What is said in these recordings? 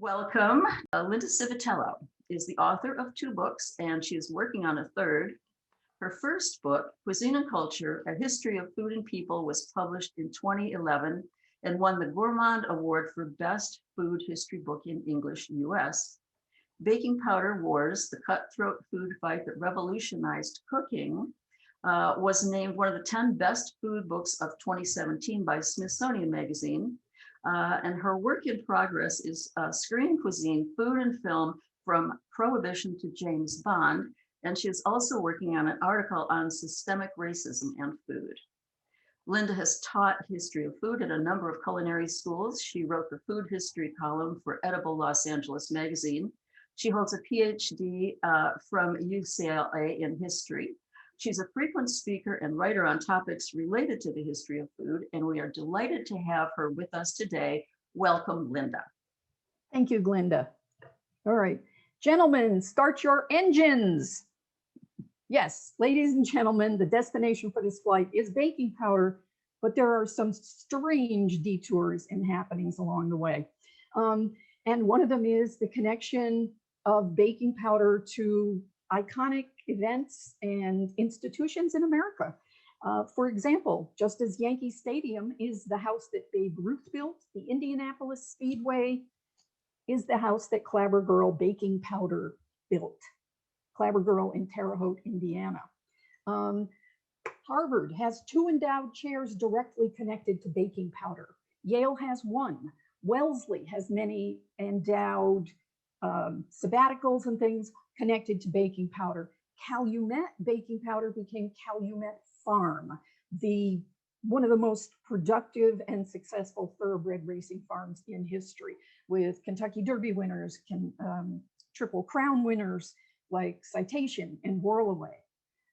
Welcome. Linda Civitello is the author of two books, and she is working on a third. Her first book, Cuisine and Culture, A History of Food and People, was published in 2011 and won the Gourmand Award for Best Food History Book in English, US. Baking Powder Wars, the cutthroat food fight that revolutionized cooking, was named one of the 10 best food books of 2017 by Smithsonian Magazine. And her work in progress is Screen Cuisine, Food and Film from Prohibition to James Bond. And she is also working on an article on systemic racism and food. Linda has taught history of food at a number of culinary schools. She wrote the food history column for Edible Los Angeles magazine. She holds a PhD from UCLA in history. She's a frequent speaker and writer on topics related to the history of food, and we are delighted to have her with us today. Welcome, Linda. Thank you, Glenda. All right, gentlemen, start your engines. Yes, ladies and gentlemen, the destination for this flight is baking powder, but there are some strange detours and happenings along the way. And one of them is the connection of baking powder to iconic events and institutions in America. For example, just as Yankee Stadium is the house that Babe Ruth built, the Indianapolis Speedway is the house that Clabber Girl baking powder built. Clabber Girl in Terre Haute, Indiana. Harvard has 2 endowed chairs directly connected to baking powder. Yale has 1. Wellesley has many endowed sabbaticals and things connected to baking powder. Calumet baking powder became Calumet Farm, one of the most productive and successful thoroughbred racing farms in history, with Kentucky Derby winners, Triple Crown winners like Citation and Whirlaway.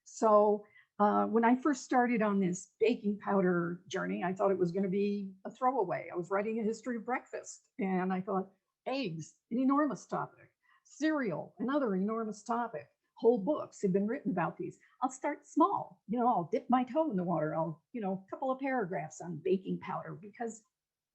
So when I first started on this baking powder journey, I thought it was going to be a throwaway. I was writing a history of breakfast, and I thought eggs, an enormous topic. Cereal, another enormous topic. Whole books have been written about these. I'll start small. I'll dip my toe in the water. I'll, a couple of paragraphs on baking powder, because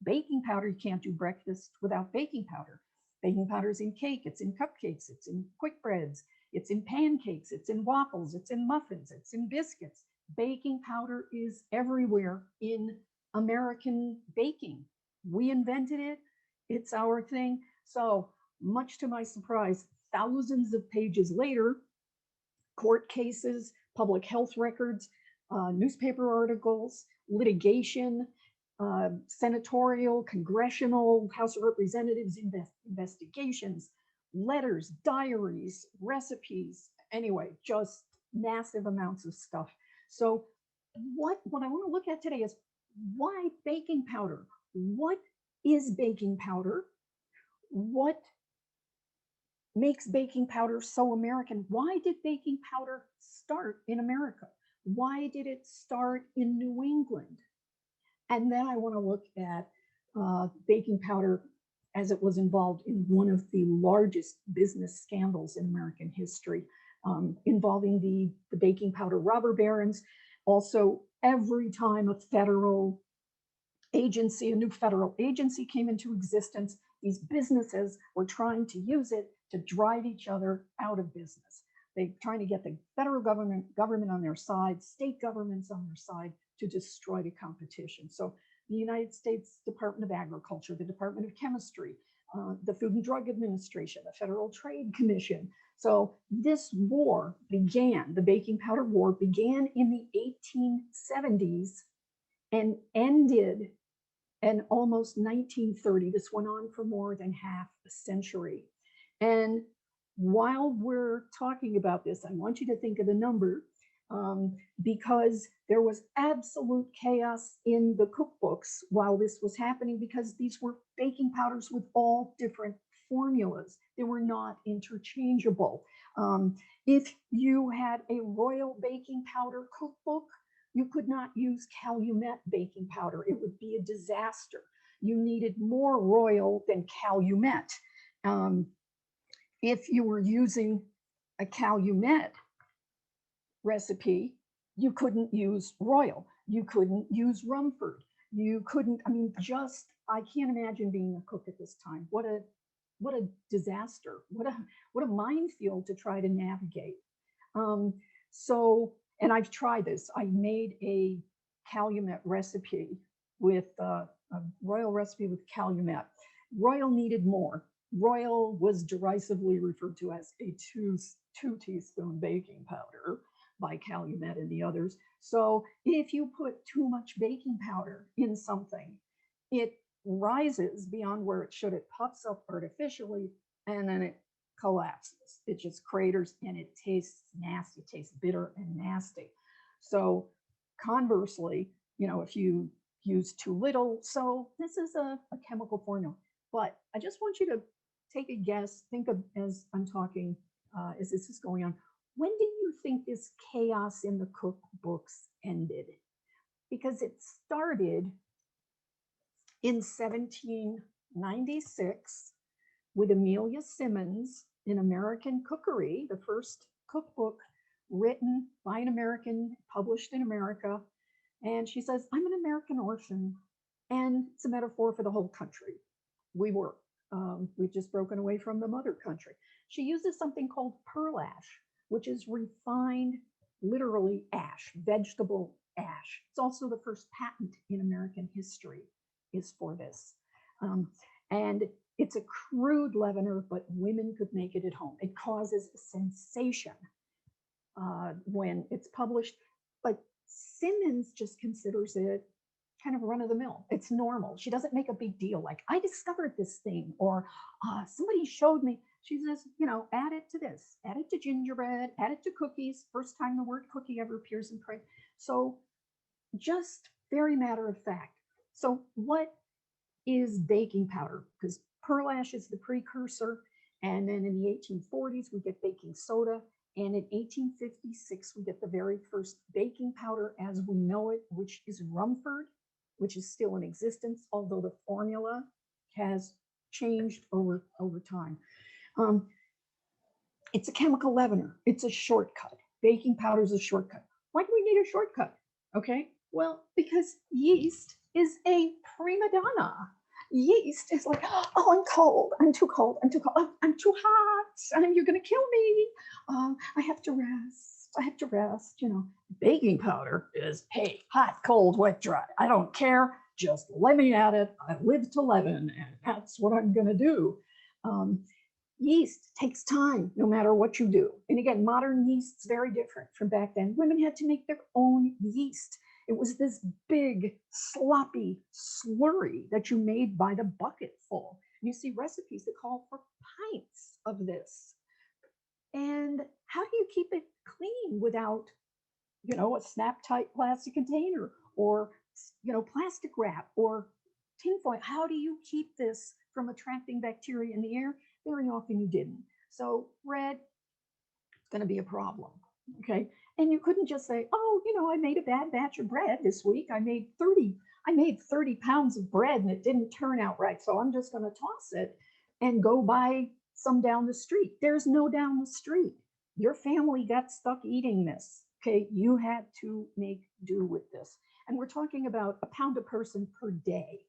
baking powder, you can't do breakfast without baking powder. Baking powder is in cake, it's in cupcakes, it's in quick breads, it's in pancakes, it's in waffles, it's in muffins, it's in biscuits. Baking powder is everywhere in American baking. We invented it. It's our thing. So much to my surprise, thousands of pages later, court cases, public health records, newspaper articles, litigation, senatorial, congressional, House of Representatives investigations, letters, diaries, recipes, anyway, just massive amounts of stuff. So what I want to look at today is, why baking powder? What is baking powder? What makes baking powder so American? Why did baking powder start in America? Why did it start in New England? And then I want to look at baking powder as it was involved in one of the largest business scandals in American history, involving the baking powder robber barons. Also, every time a new federal agency came into existence, these businesses were trying to use it to drive each other out of business. They're trying to get the federal government on their side, state governments on their side, to destroy the competition. So the United States Department of Agriculture, the Department of Chemistry, the Food and Drug Administration, the Federal Trade Commission. So this war began, the baking powder war began in the 1870s and ended in almost 1930. This went on for more than half a century. And while we're talking about this, I want you to think of the number, because there was absolute chaos in the cookbooks while this was happening, because these were baking powders with all different formulas. They were not interchangeable. If you had a royal baking powder cookbook, you could not use Calumet baking powder. It would be a disaster. You needed more royal than Calumet. If you were using a Calumet recipe, you couldn't use royal. You couldn't use Rumford. You couldn't, I can't imagine being a cook at this time. What a what a disaster, what a minefield to try to navigate. Um, so, and I've tried this. I made a calumet recipe with a royal recipe with calumet. Royal needed more. Royal was derisively referred to as a two teaspoon baking powder by Calumet and the others. So if you put too much baking powder in something, it rises beyond where it should. It puffs up artificially and then it collapses. It just craters and it tastes nasty. It tastes bitter and nasty. So conversely, if you use too little, so this is a chemical formula. But I just want you to take a guess, think of as I'm talking, as this is going on, when do you think this chaos in the cookbooks ended? Because it started in 1796 with Amelia Simmons in American Cookery, the first cookbook written by an American, published in America. And she says, I'm an American orphan. And it's a metaphor for the whole country. We were. We've just broken away from the mother country. She uses something called pearl ash, which is refined, literally ash, vegetable ash. It's also the first patent in American history is for this. And it's a crude leavener, but women could make it at home. It causes a sensation when it's published, but Simmons just considers it kind of run of the mill. It's normal. She doesn't make a big deal like, I discovered this thing, or somebody showed me. She says, add it to this, add it to gingerbread, add it to cookies. First time the word cookie ever appears in print. So just very matter of fact. So what is baking powder? Because pearl ash is the precursor. And then in the 1840s, we get baking soda. And in 1856, we get the very first baking powder as we know it, which is Rumford, which is still in existence, although the formula has changed over time. It's a chemical leavener. It's a shortcut. Baking powder is a shortcut. Why do we need a shortcut? Okay, well, because yeast is a prima donna. Yeast is like, oh, I'm cold, I'm too cold, I'm too cold, I'm too hot, and you're gonna kill me. I have to rest, Baking powder is, hey, hot, cold, wet, dry. I don't care, just let me at it. I live to leaven, and that's what I'm gonna do. Yeast takes time, no matter what you do. And again, modern yeast's very different from back then. Women had to make their own yeast. It was this big, sloppy slurry that you made by the bucketful. You see recipes that call for pints of this. And how do you keep it clean without, a snap-tight plastic container or, plastic wrap or tinfoil? How do you keep this from attracting bacteria in the air? Very often you didn't. So bread is going to be a problem. Okay. And you couldn't just say, oh, I made a bad batch of bread this week. I made 30 pounds of bread and it didn't turn out right. So I'm just going to toss it and go buy some down the street. There's no down the street. Your family got stuck eating this. Okay. You had to make do with this. And we're talking about a pound a person per day.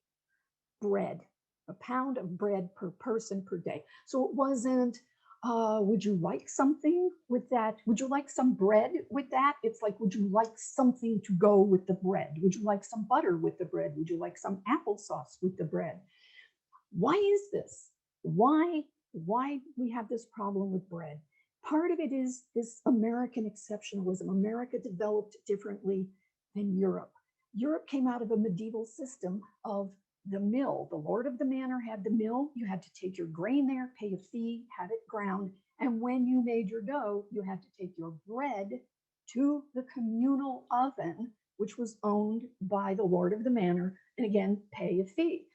Bread, a pound of bread per person per day. So it wasn't, would you like something with that? Would you like some bread with that? It's like, would you like something to go with the bread? Would you like some butter with the bread? Would you like some applesauce with the bread? Why is this? Why we have this problem with bread? Part of it is this American exceptionalism. America developed differently than Europe. Europe came out of a medieval system of the mill. The lord of the manor had the mill. You had to take your grain there, pay a fee, have it ground. And when you made your dough, you had to take your bread to the communal oven, which was owned by the lord of the manor, and again, pay a fee.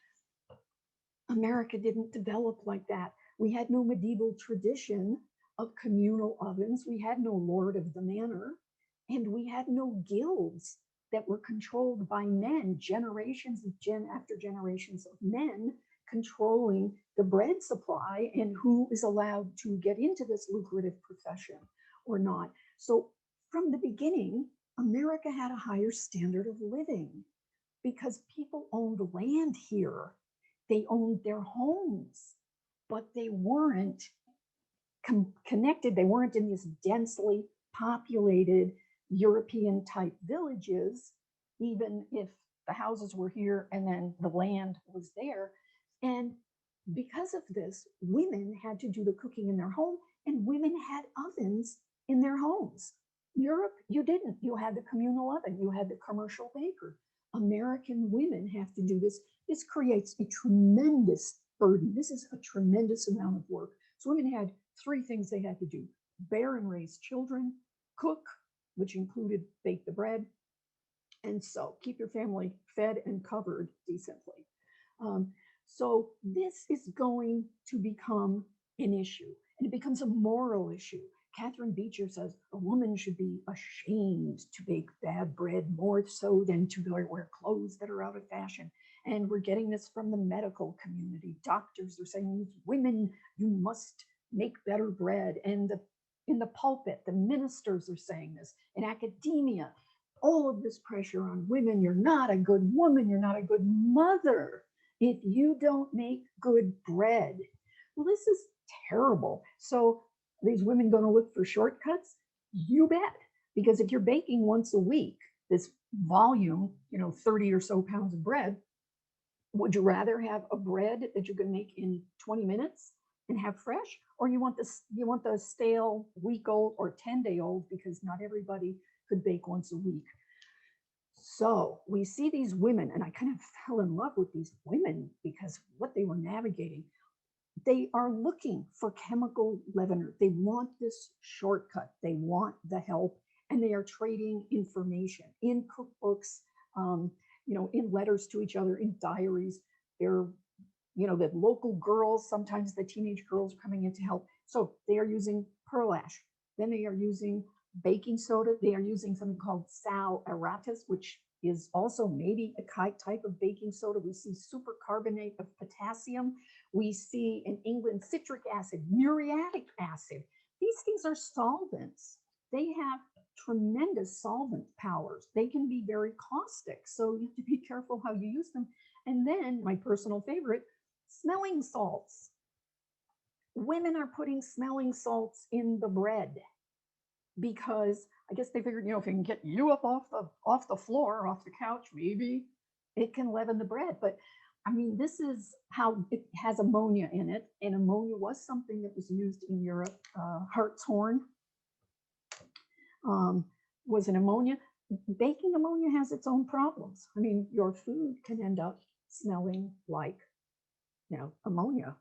America didn't develop like that. We had no medieval tradition of communal ovens. We had no lord of the manor, and we had no guilds that were controlled by men, generations after generations of men controlling the bread supply and who is allowed to get into this lucrative profession or not. So from the beginning, America had a higher standard of living because people owned land here. They owned their homes. but they weren't connected. They weren't in these densely populated European type villages, even if the houses were here and then the land was there. And because of this, women had to do the cooking in their home, and women had ovens in their homes. Europe, you didn't. You had the communal oven, you had the commercial baker. American women have to do this. This creates a tremendous burden. This is a tremendous amount of work. So women had three things they had to do: bear and raise children, cook, which included bake the bread, and sew, keep your family fed and covered decently. So this is going to become an issue, and it becomes a moral issue. Catherine Beecher says a woman should be ashamed to bake bad bread, more so than to wear clothes that are out of fashion. And we're getting this from the medical community. Doctors are saying, women, you must make better bread. And in the pulpit, the ministers are saying this. In academia, all of this pressure on women. You're not a good woman. You're not a good mother if you don't make good bread. Well, this is terrible. So these women going to look for shortcuts? You bet. Because if you're baking once a week, this volume, 30 or so pounds of bread, would you rather have a bread that you're going to make in 20 minutes and have fresh, or you want the stale week old or 10-day old, because not everybody could bake once a week? So we see these women, and I kind of fell in love with these women because what they were navigating. They are looking for chemical leavener. They want this shortcut. They want the help, and they are trading information in cookbooks, in letters to each other, in diaries. They're, the local girls, sometimes the teenage girls are coming in to help. So they are using pearl ash. Then they are using baking soda. They are using something called sal auratus, which is also maybe a type of baking soda. We see supercarbonate of potassium. We see in England citric acid, muriatic acid. These things are solvents. They have tremendous solvent powers. They can be very caustic, so you have to be careful how you use them. And then my personal favorite, smelling salts. Women are putting smelling salts in the bread because I guess they figured, if it can get you up off the floor, off the couch, maybe it can leaven the bread. But I mean, this is how it has ammonia in it, and ammonia was something that was used in Europe. Hartshorn was an ammonia. Baking ammonia has its own problems. I mean, your food can end up smelling like, ammonia.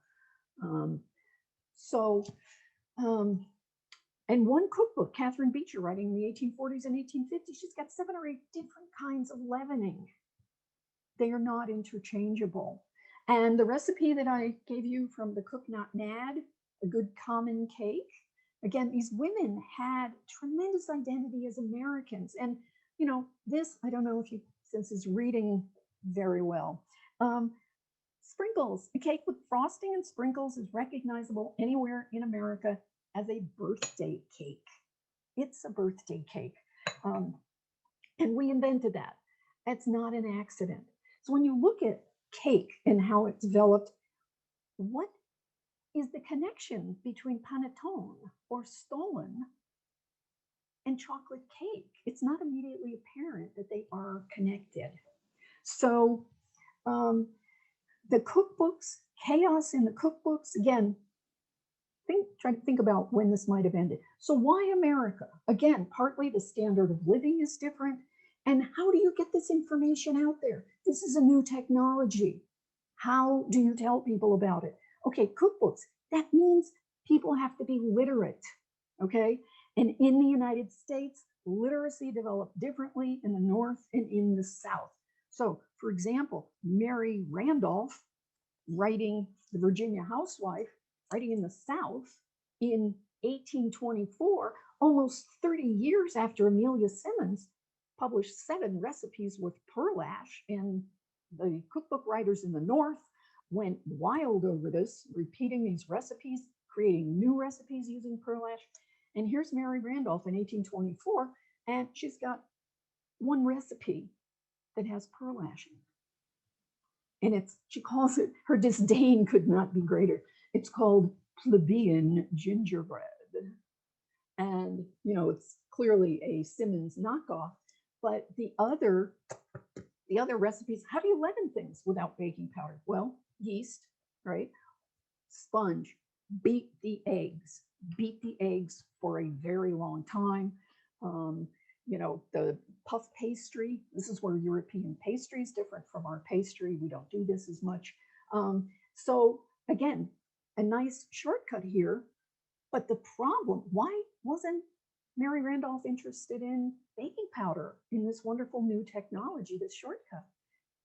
And one cookbook, Catherine Beecher, writing in the 1840s and 1850s, she's got 7 or 8 different kinds of leavening. They are not interchangeable. And the recipe that I gave you from the Cook Not Mad, a good common cake, again, these women had tremendous identity as Americans. And, this, I don't know if you, since is reading very well. Sprinkles, a cake with frosting and sprinkles is recognizable anywhere in America as a birthday cake. It's a birthday cake. And we invented that. That's not an accident. So when you look at cake and how it developed, what is the connection between panettone or stollen and chocolate cake? It's not immediately apparent that they are connected. So the cookbooks, chaos in the cookbooks, again, try to think about when this might have ended. So why America? Again, partly the standard of living is different. And how do you get this information out there? This is a new technology. How do you tell people about it? Okay, cookbooks. That means people have to be literate, okay? And in the United States, literacy developed differently in the North and in the South. So, for example, Mary Randolph, writing the Virginia Housewife, writing in the South in 1824, almost 30 years after Amelia Simmons published 7 recipes with pearl ash, and the cookbook writers in the North went wild over this, repeating these recipes, creating new recipes using pearl ash. And here's Mary Randolph in 1824, and she's got one recipe that has pearl ash in it. And she calls it, her disdain could not be greater. It's called Plebeian Gingerbread. And, it's clearly a Simmons knockoff, but the other recipes, how do you leaven things without baking powder? Well, yeast, right? Sponge, beat the eggs for a very long time. The puff pastry, this is where European pastry is different from our pastry. We don't do this as much. So again, a nice shortcut here, but the problem, why wasn't Mary Randolph interested in baking powder, in this wonderful new technology, this shortcut?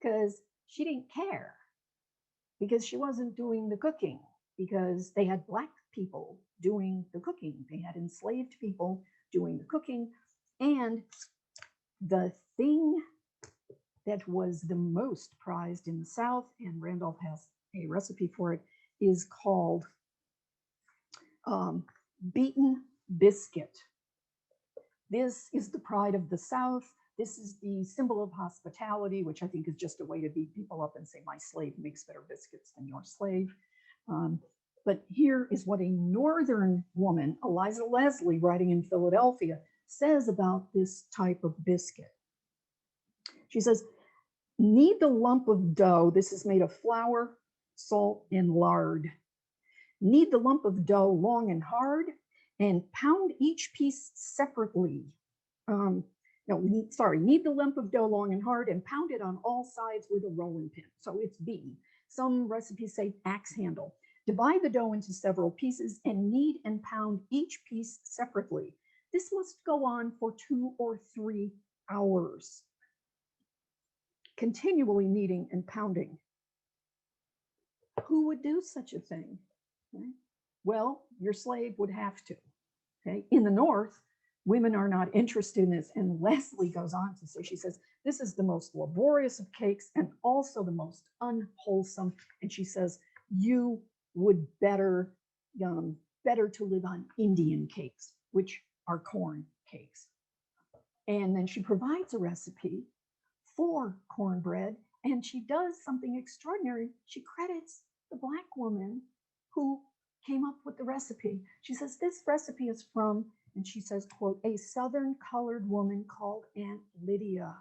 Because she didn't care, because she wasn't doing the cooking, because they had Black people doing the cooking. They had enslaved people doing the cooking. And the thing that was the most prized in the South, and Randolph has a recipe for it, is called beaten biscuit. This is the pride of the South. This is the symbol of hospitality, which I think is just a way to beat people up and say, my slave makes better biscuits than your slave. But here is what a Northern woman, Eliza Leslie, writing in Philadelphia, says about this type of biscuit. She says, knead the lump of dough. This is made of flour, salt, and lard. Knead the lump of dough long and hard, and pound each piece separately. Knead the lump of dough long and hard and pound it on all sides with a rolling pin. So it's beaten. Some recipes say axe handle. Divide the dough into several pieces and knead and pound each piece separately. This must go on for 2 or 3 hours, continually kneading and pounding. Who would do such a thing? Okay. Well, your slave would have to. Okay. In the North, women are not interested in this. And Leslie goes on to say, she says, this is the most laborious of cakes and also the most unwholesome. And she says, you would better to live on Indian cakes, which are corn cakes. And then she provides a recipe for cornbread, and she does something extraordinary. She credits the Black woman who came up with the recipe. She says, this recipe is from, and she says, quote, a Southern colored woman called Aunt Lydia.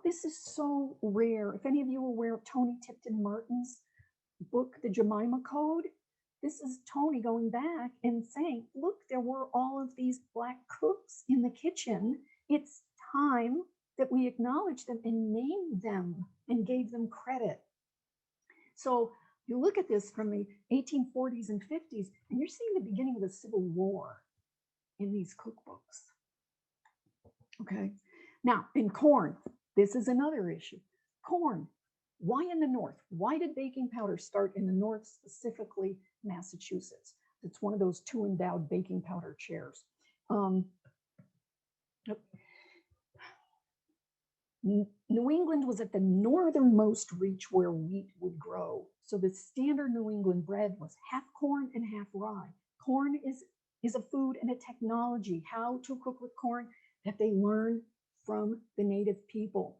This is so rare. If any of you are aware of Tony Tipton Martin's book, The Jemima Code, this is Tony going back and saying, look, there were all of these Black cooks in the kitchen. It's time that we acknowledge them and named them and gave them credit. So you look at this from the 1840s and 50s, and you're seeing the beginning of the Civil War in these cookbooks. Okay. Now, in corn, this is another issue. Corn. Why in the North? Why did baking powder start in the North, specifically Massachusetts? It's one of those 2 endowed baking powder chairs. New England was at the northernmost reach where wheat would grow. So the standard New England bread was half corn and half rye. Corn is a food and a technology, how to cook with corn, that they learned from the native people.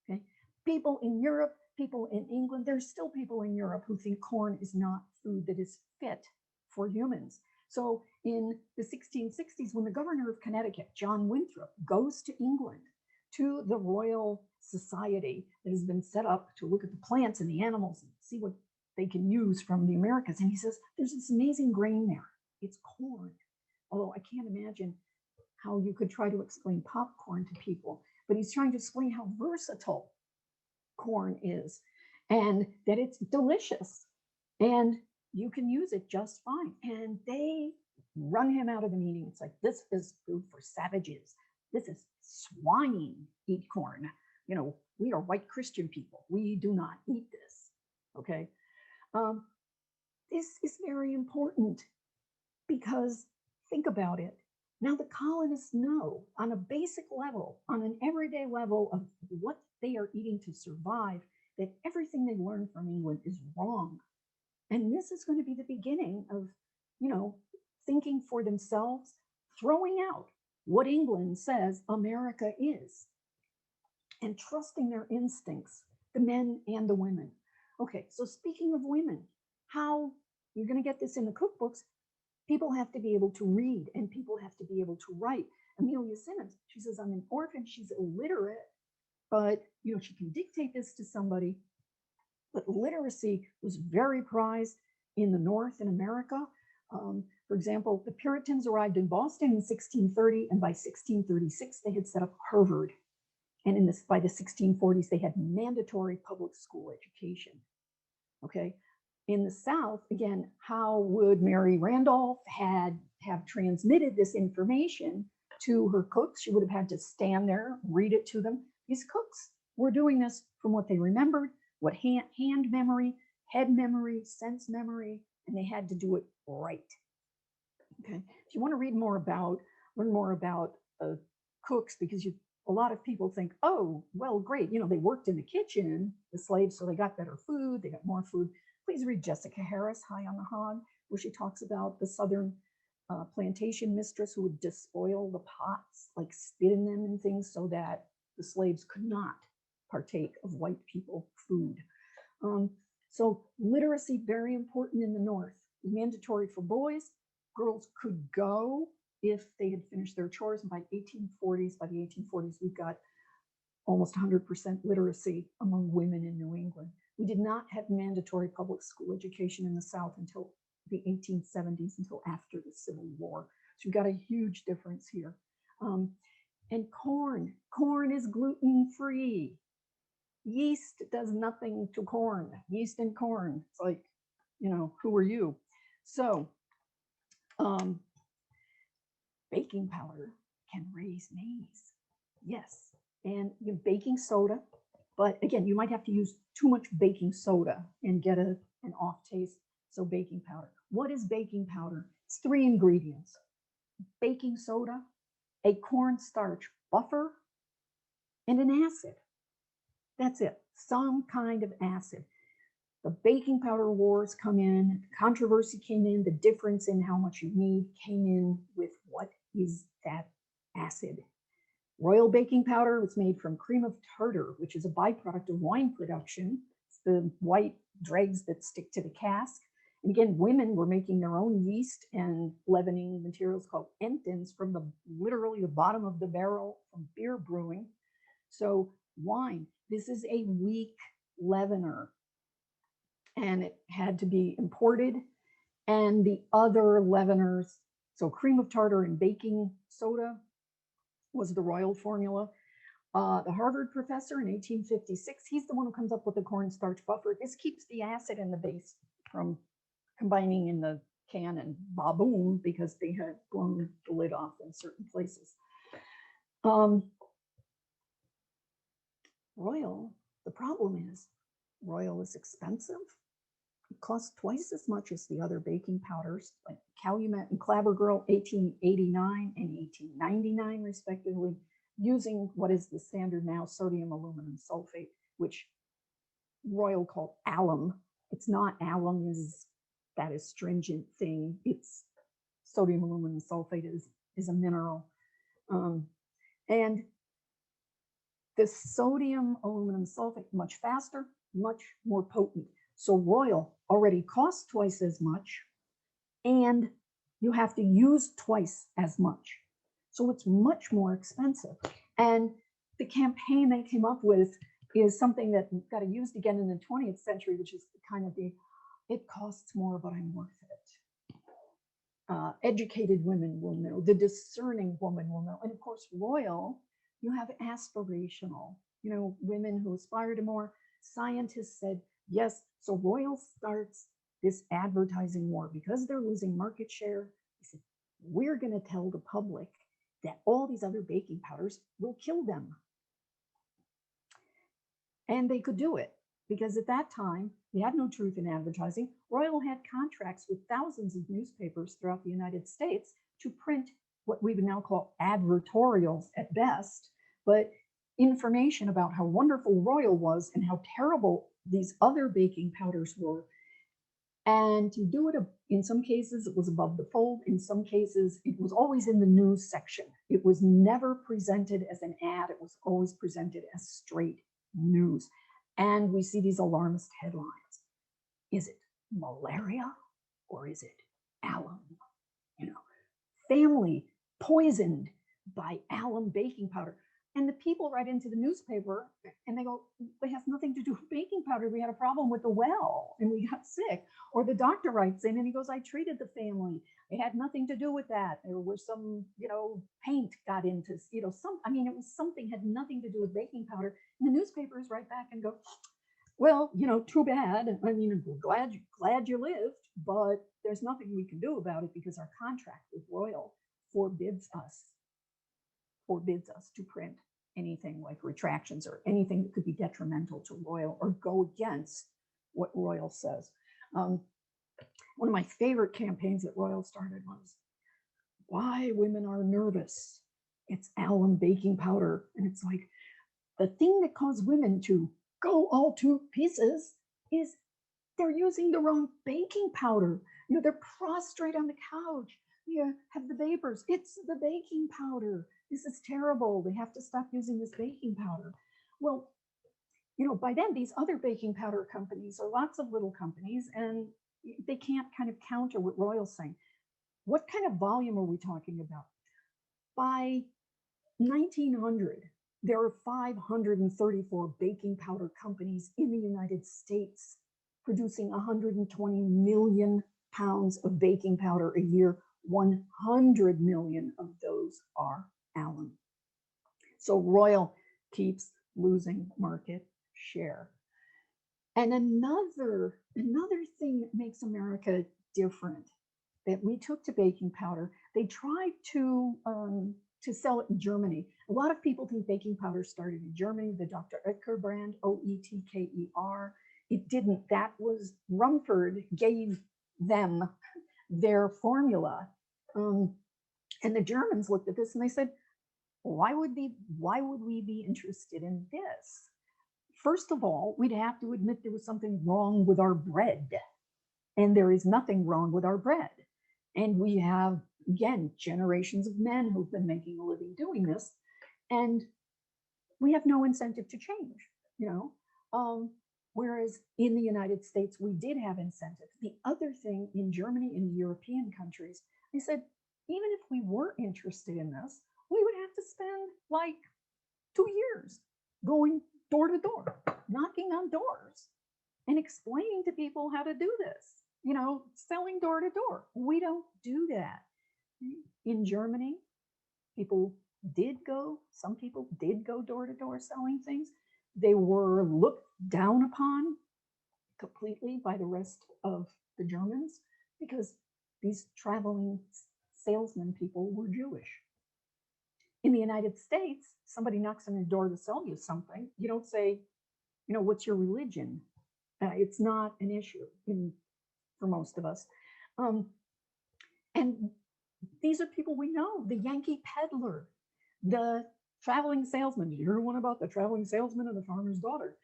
Okay? People in Europe, people in England, there's still people in Europe who think corn is not food that is fit for humans. So in the 1660s, when the governor of Connecticut, John Winthrop, goes to England, to the Royal Society that has been set up to look at the plants and the animals and see what they can use from the Americas. And he says, there's this amazing grain there. It's corn. Although I can't imagine how you could try to explain popcorn to people, but he's trying to explain how versatile corn is and that it's delicious and you can use it just fine. And they run him out of the meeting. It's like, this is food for savages. This is swine eat corn. We are white Christian people. We do not eat this. Okay. This is very important because think about it. Now the colonists know on a basic level, on an everyday level of what they are eating to survive, that everything they learned from England is wrong. And this is going to be the beginning of, thinking for themselves, throwing out what England says America is, and trusting their instincts, the men and the women. Okay, so speaking of women, how you're going to get this in the cookbooks. People have to be able to read and people have to be able to write. Amelia Simmons, she says, I'm an orphan, she's illiterate, but you know, she can dictate this to somebody. But literacy was very prized in the North in America. For example, the Puritans arrived in Boston in 1630, and by 1636, they had set up Harvard. And by the 1640s, they had mandatory public school education. Okay. In the South, again, how would Mary Randolph have transmitted this information to her cooks? She would have had to stand there, read it to them. These cooks were doing this from what they remembered, what hand memory, head memory, sense memory, and they had to do it right. Okay. If you want to learn more about cooks, because a lot of people think, oh, well, great, you know, they worked in the kitchen, the slaves, so they got better food, they got more food. Please read Jessica Harris, High on the Hog, where she talks about the Southern plantation mistress who would despoil the pots, like spit in them and things, so that the slaves could not partake of white people food. So literacy, very important in the North. Mandatory for boys. Girls could go if they had finished their chores. And by the 1840s, we've got almost 100% literacy among women in New England. We did not have mandatory public school education in the South until the 1870s, until after the Civil War. So you've got a huge difference here. And corn is gluten-free. Yeast does nothing to corn. Yeast and corn, it's like, you know, who are you? So baking powder can raise maize. Yes. And baking soda, but again, you might have to use too much baking soda and get an off taste. So baking powder. What is baking powder? It's 3 ingredients: baking soda, a cornstarch buffer, and an acid. That's it. Some kind of acid. The baking powder wars come in, controversy came in, the difference in how much you need came in with what is that acid. Royal baking powder was made from cream of tartar, which is a byproduct of wine production. It's the white dregs that stick to the cask. And again, women were making their own yeast and leavening materials called entins from literally the bottom of the barrel from beer brewing. So wine, this is a weak leavener, and it had to be imported. And the other leaveners, so cream of tartar and baking soda was the royal formula. The Harvard professor in 1856, he's the one who comes up with the cornstarch buffer. This keeps the acid and the base from combining in the can and ba-boom, because they had blown the lid off in certain places. Royal, the problem is royal is expensive. It costs twice as much as the other baking powders, like Calumet and Clabber Girl, 1889 and 1899 respectively, using what is the standard now, sodium aluminum sulfate, which Royal called alum. It's not alum, is that astringent thing. It's sodium aluminum sulfate is a mineral. And the sodium aluminum sulfate, much faster, much more potent. So Royal already costs twice as much, and you have to use twice as much. So it's much more expensive. And the campaign they came up with is something that got used again in the 20th century, which is kind of it costs more, but I'm worth it. Educated women will know, the discerning woman will know. And of course, Royal, you have aspirational, women who aspire to more. Scientists said, yes, so Royal starts this advertising war because they're losing market share. They said, we're going to tell the public that all these other baking powders will kill them. And they could do it because at that time, we had no truth in advertising. Royal had contracts with thousands of newspapers throughout the United States to print what we would now call advertorials at best, but information about how wonderful Royal was and how terrible these other baking powders were. And to do it, in some cases, it was above the fold. In some cases, it was always in the news section. It was never presented as an ad. It was always presented as straight news. And we see these alarmist headlines. Is it malaria or is it alum? You know, family poisoned by alum baking powder. And the people write into the newspaper and they go, it has nothing to do with baking powder. We had a problem with the well and we got sick. Or the doctor writes in and he goes, I treated the family. It had nothing to do with that. There was some, paint got into, it was something had nothing to do with baking powder. And the newspapers write back and go, well, too bad. I mean, we're glad you lived, but there's nothing we can do about it because our contract with Royal forbids us to print anything like retractions or anything that could be detrimental to Royal or go against what Royal says. One of my favorite campaigns that Royal started was why women are nervous. It's alum baking powder. And it's like the thing that caused women to go all to pieces is they're using the wrong baking powder. They're prostrate on the couch. You have the vapors. It's the baking powder. This is terrible. They have to stop using this baking powder. Well, by then these other baking powder companies are lots of little companies and they can't kind of counter what Royal's saying. What kind of volume are we talking about? By 1900, there are 534 baking powder companies in the United States producing 120 million pounds of baking powder a year. 100 million of those are alum. So Royal keeps losing market share. And another thing that makes America different that we took to baking powder, they tried to sell it in Germany. A lot of people think baking powder started in Germany, the Dr. Oetker brand, Oetker. It didn't. That was Rumford gave them their formula. And the Germans looked at this and they said, why would we be interested in this? First of all, we'd have to admit there was something wrong with our bread. And there is nothing wrong with our bread. And we have, again, generations of men who've been making a living doing this. And we have no incentive to change, whereas in the United States, we did have incentive. The other thing in Germany and European countries, they said, even if we were interested in this, we would have to spend like 2 years going door to door, knocking on doors and explaining to people how to do this, selling door to door. We don't do that. In Germany, some people did go door to door selling things. They were looked down upon completely by the rest of the Germans because these traveling salesman people were Jewish. In the United States, somebody knocks on your door to sell you something. You don't say, what's your religion? It's not an issue for most of us. And these are people we know, the Yankee peddler, the traveling salesman. Did you hear one about the traveling salesman and the farmer's daughter?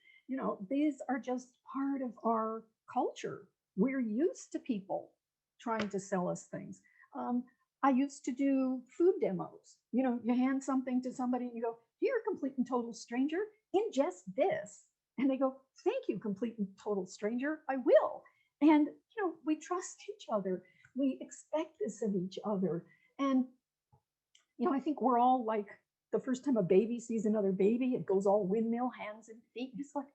These are just part of our culture. We're used to people trying to sell us things. I used to do food demos. You hand something to somebody and you go, you're a complete and total stranger, ingest this. And they go, thank you, complete and total stranger, I will. And, we trust each other. We expect this of each other. And, I think we're all like, the first time a baby sees another baby, it goes all windmill, hands and feet. And it's like,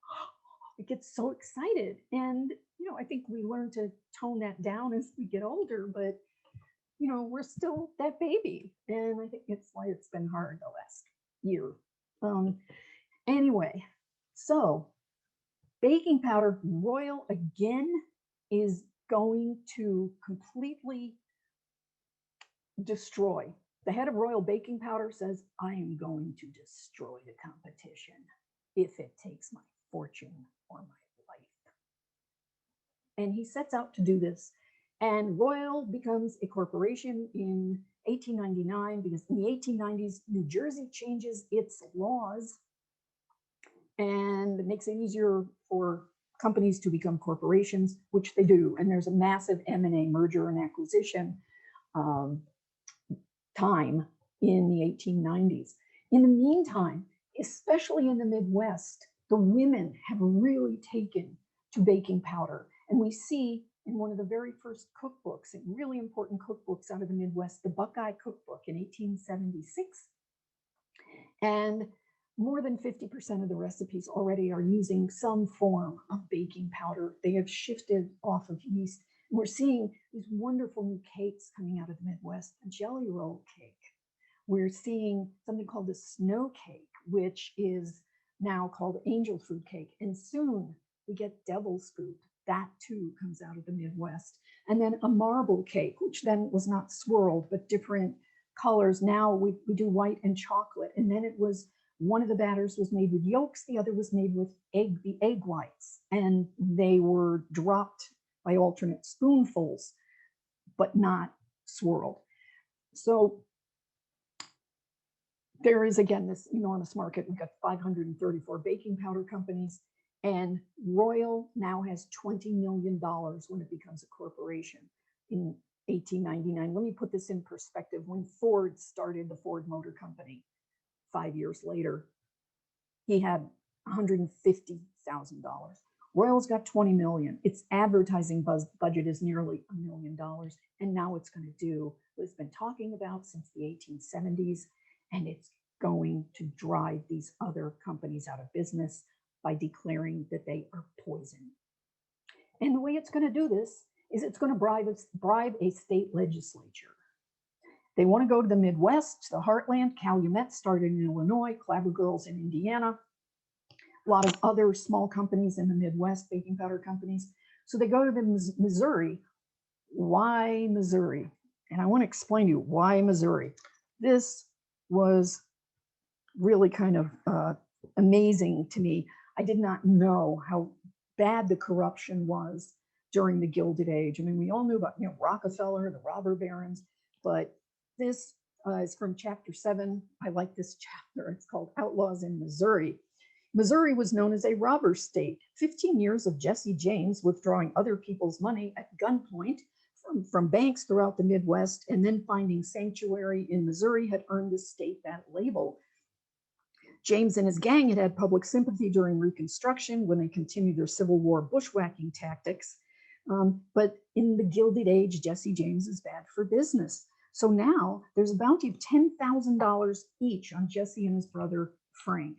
it gets so excited. And, I think we learn to tone that down as we get older, but we're still that baby. And I think it's why it's been hard the last year. Anyway, so baking powder, Royal again is going to completely destroy. The head of Royal Baking Powder says, I am going to destroy the competition if it takes my fortune or my life. And he sets out to do this. And Royal becomes a corporation in 1899 because in the 1890s, New Jersey changes its laws and it makes it easier for companies to become corporations, which they do. And there's a massive M&A, merger and acquisition time in the 1890s. In the meantime, especially in the Midwest, the women have really taken to baking powder. And we see in one of the very first cookbooks, and really important cookbooks out of the Midwest, the Buckeye Cookbook in 1876. And more than 50% of the recipes already are using some form of baking powder. They have shifted off of yeast. And we're seeing these wonderful new cakes coming out of the Midwest, a jelly roll cake. We're seeing something called the snow cake, which is now called angel food cake. And soon we get devil's food. That too comes out of the Midwest. And then a marble cake, which then was not swirled, but different colors. Now we do white and chocolate. And then it was, one of the batters was made with yolks, the other was made with the egg whites. And they were dropped by alternate spoonfuls, but not swirled. So there is, again, this enormous market. We've got 534 baking powder companies, and Royal now has $20 million when it becomes a corporation in 1899. Let me put this in perspective. When Ford started the Ford Motor Company 5 years later, he had $150,000. Royal's got 20 million. Its advertising budget is nearly $1 million. And now it's going to do what it's been talking about since the 1870s. And it's going to drive these other companies out of business by declaring that they are poison. And the way it's going to do this is it's going to bribe a state legislature. They want to go to the Midwest, the heartland. Calumet started in Illinois, Clabber Girls in Indiana, a lot of other small companies in the Midwest, baking powder companies. So they go to the Missouri. Why Missouri? And I want to explain to you why Missouri. This was really kind of amazing to me. I did not know how bad the corruption was during the Gilded Age. I mean, we all knew about, Rockefeller, the robber barons, but this is from chapter 7. I like this chapter. It's called Outlaws in Missouri. Missouri was known as a robber state. 15 years of Jesse James withdrawing other people's money at gunpoint from banks throughout the Midwest, and then finding sanctuary in Missouri had earned the state that label. James and his gang had public sympathy during Reconstruction when they continued their Civil War bushwhacking tactics. But in the Gilded Age, Jesse James is bad for business. So now there's a bounty of $10,000 each on Jesse and his brother Frank.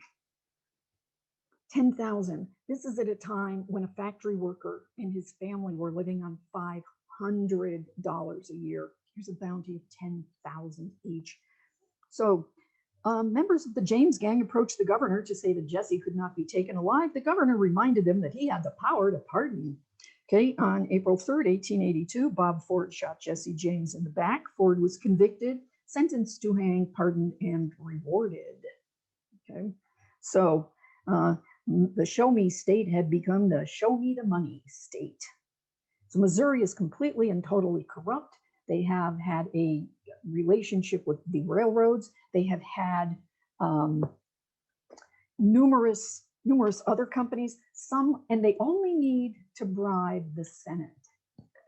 $10,000. This is at a time when a factory worker and his family were living on $500 a year. Here's a bounty of $10,000 each. So members of the James gang approached the governor to say that Jesse could not be taken alive. The governor reminded them that he had the power to pardon. Okay, on April 3rd, 1882, Bob Ford shot Jesse James in the back. Ford was convicted, sentenced to hang, pardoned, and rewarded. Okay, so the show me state had become the show me the money state. So Missouri is completely and totally corrupt. They have had a relationship with the railroads. They have had numerous other companies, and they only need to bribe the Senate.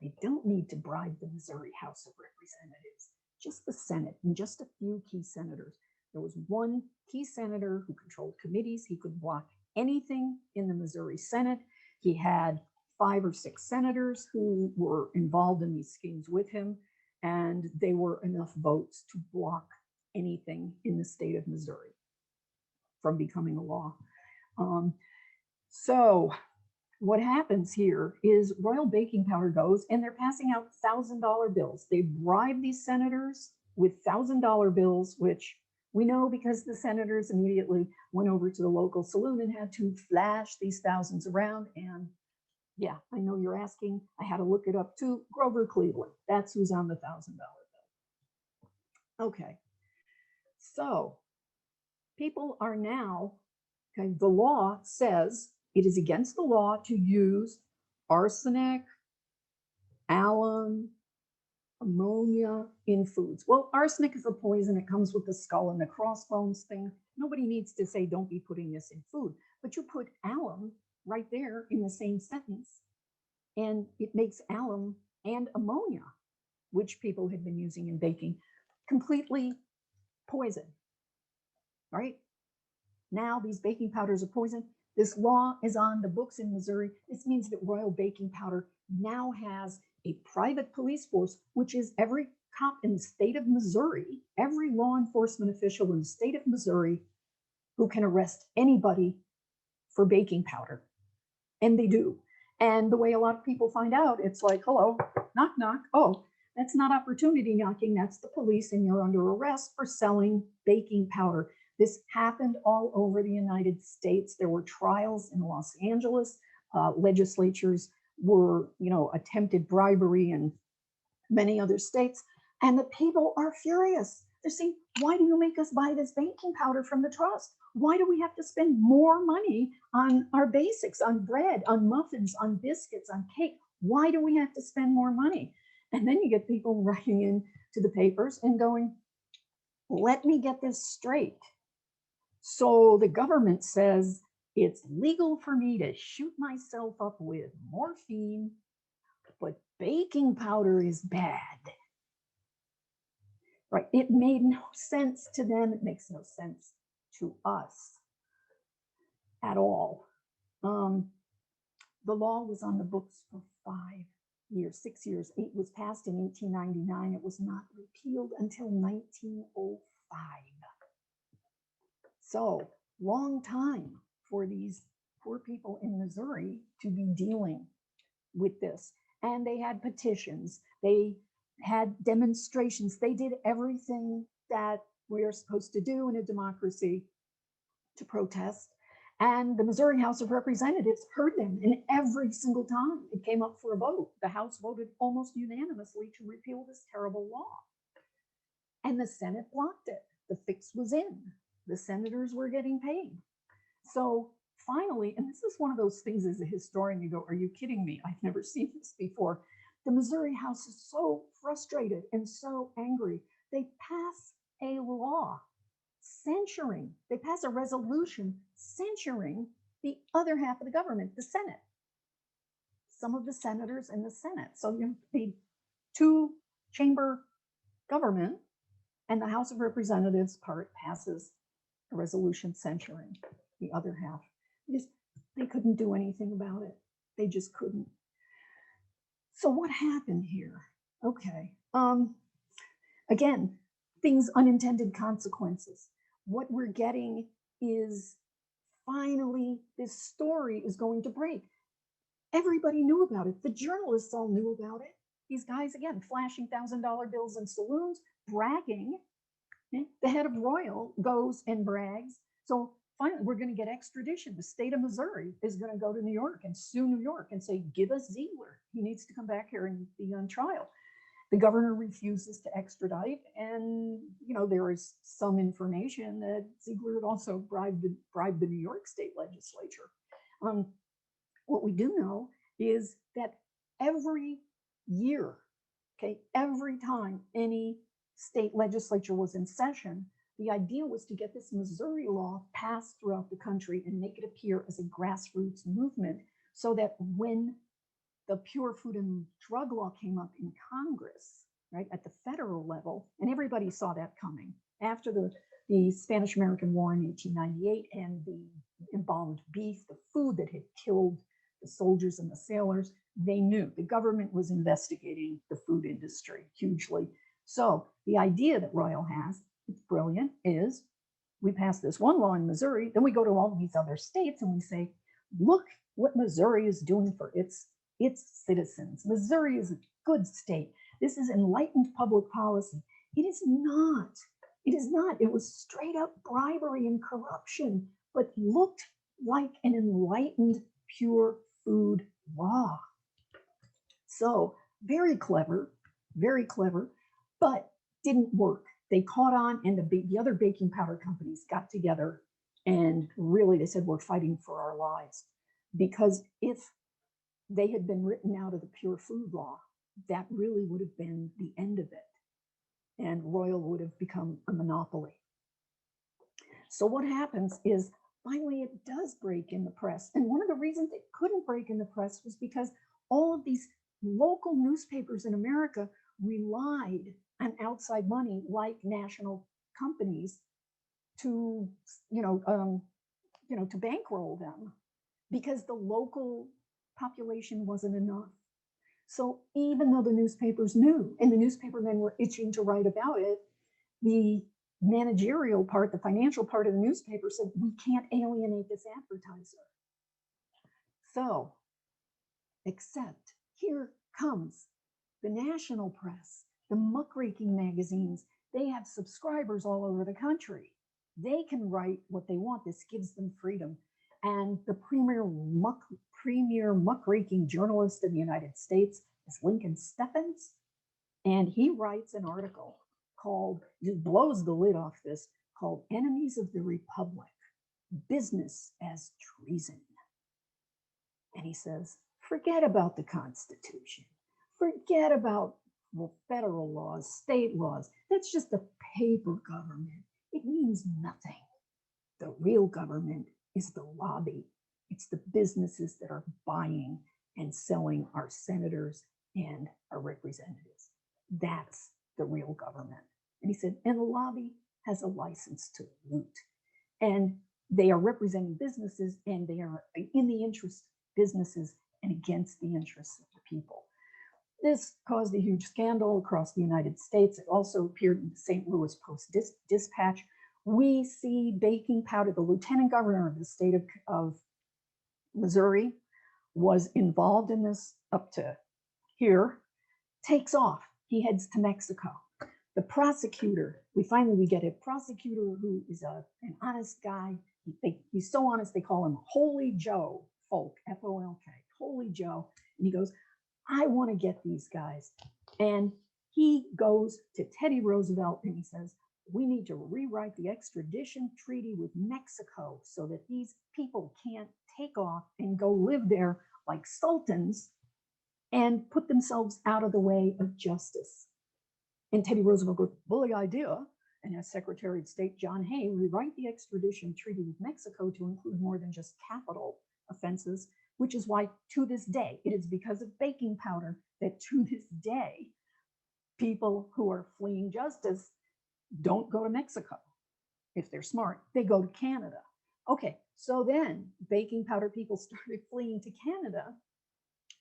They don't need to bribe the Missouri House of Representatives, just the Senate and just a few key senators. There was one key senator who controlled committees. He could block anything in the Missouri Senate. He had 5 or 6 senators who were involved in these schemes with him, and they were enough votes to block anything in the state of Missouri from becoming a law. So what happens here is Royal Baking Powder goes and they're passing out $1,000 bills. They bribe these senators with $1,000 bills, which we know because the senators immediately went over to the local saloon and had to flash these thousands around. And yeah, I know you're asking. I had to look it up too. Grover Cleveland. That's who's on the $1,000 bill. Okay. So people are now, okay, the law says it is against the law to use arsenic, alum, ammonia in foods. Well, arsenic is a poison. It comes with the skull and the crossbones thing. Nobody needs to say, don't be putting this in food. But you put alum right there in the same sentence, and it makes alum and ammonia, which people had been using in baking, completely poison, right? Now these baking powders are poison. This law is on the books in Missouri. This means that Royal Baking Powder now has a private police force, which is every cop in the state of Missouri, every law enforcement official in the state of Missouri who can arrest anybody for baking powder. And they do. And the way a lot of people find out, it's like, hello, knock, knock. Oh, that's not opportunity knocking. That's the police, and you're under arrest for selling baking powder. This happened all over the United States. There were trials in Los Angeles. Legislatures were, attempted bribery in many other states. And the people are furious. They're saying, why do you make us buy this baking powder from the trust? Why do we have to spend more money on our basics, on bread, on muffins, on biscuits, on cake? Why do we have to spend more money? And then you get people writing in to the papers and going, let me get this straight. So the government says it's legal for me to shoot myself up with morphine, but baking powder is bad. Right? It made no sense to them. It makes no sense to us at all. The law was on the books for 5 years, 6 years. It was passed in 1899. It was not repealed until 1905. So, long time for these poor people in Missouri to be dealing with this. And they had petitions, they had demonstrations, they did everything that we are supposed to do in a democracy to protest. And the Missouri House of Representatives heard them, and every single time it came up for a vote, the House voted almost unanimously to repeal this terrible law. And the Senate blocked it. The fix was in. The senators were getting paid. So finally, and this is one of those things as a historian, you go, are you kidding me? I've never seen this before. The Missouri House is so frustrated and so angry. They pass a law censuring, they pass a resolution censuring the other half of the government, the Senate. Some of the senators in the Senate. So you have the two-chamber government, and the House of Representatives part passes a resolution censuring the other half. Because they couldn't do anything about it. They just couldn't. So what happened here? Okay. Again, things, unintended consequences. What we're getting is finally this story is going to break. Everybody knew about it. The journalists all knew about it. These guys, again, flashing $1,000 bills in saloons, bragging. The head of Royal goes and brags. So finally, we're going to get extradition. The state of Missouri is going to go to New York and sue New York and say, give us Ziegler. He needs to come back here and be on trial. The governor refuses to extradite. And, there is some information that Ziegler had also bribed the New York state legislature. What we do know is that every year, every time any state legislature was in session, the idea was to get this Missouri law passed throughout the country and make it appear as a grassroots movement, so that when the Pure Food and Drug Law came up in Congress, right, at the federal level, and everybody saw that coming after the Spanish-American War in 1898 and the embalmed beef, the food that had killed the soldiers and the sailors, they knew the government was investigating the food industry hugely. So the idea that Royal has, it's brilliant, is we pass this one law in Missouri, then we go to all these other states and we say, look what Missouri is doing for its citizens. Missouri is a good state. This is enlightened public policy. It is not. It is not. It was straight up bribery and corruption, but looked like an enlightened, pure food law. So very clever, but didn't work. They caught on, and the other baking powder companies got together and really they said, we're fighting for our lives. Because if they had been written out of the pure food law, that really would have been the end of it. And Royal would have become a monopoly. So what happens is finally it does break in the press. And one of the reasons it couldn't break in the press was because all of these local newspapers in America relied on outside money like national companies to, to bankroll them. because the local population wasn't enough. So even though the newspapers knew, and the newspapermen were itching to write about it, the managerial part, the financial part of the newspaper said, we can't alienate this advertiser. So, except here comes the national press, the muckraking magazines. They have subscribers all over the country. They can write what they want. This gives them freedom. And the premier muckraking journalist in the United States is Lincoln Steffens. And he writes an article called, just blows the lid off this, called Enemies of the Republic, Business as Treason. And he says, forget about the Constitution. Forget about federal laws, state laws. That's just a paper government. It means nothing. The real government is the lobby. It's the businesses that are buying and selling our senators and our representatives. That's the real government. And he said, and the lobby has a license to loot. And they are representing businesses, and they are in the interest of businesses and against the interests of the people. This caused a huge scandal across the United States. It also appeared in the St. Louis Post-Dispatch. We see baking powder. The lieutenant governor of the state of Missouri was involved in this up to here, takes off. He heads to Mexico. The prosecutor, we get a prosecutor who is an honest guy. He's so honest, they call him Holy Joe Folk, F-O-L-K, Holy Joe. And he goes, I want to get these guys. And he goes to Teddy Roosevelt and he says, we need to rewrite the extradition treaty with Mexico so that these people can't take off and go live there like sultans and put themselves out of the way of justice. And Teddy Roosevelt goes, bully idea. And as Secretary of State John Hay, rewrite the extradition treaty with Mexico to include more than just capital offenses, which is why to this day, it is because of baking powder that to this day, people who are fleeing justice don't go to Mexico. If they're smart, they go to Canada. Okay, so then baking powder people started fleeing to Canada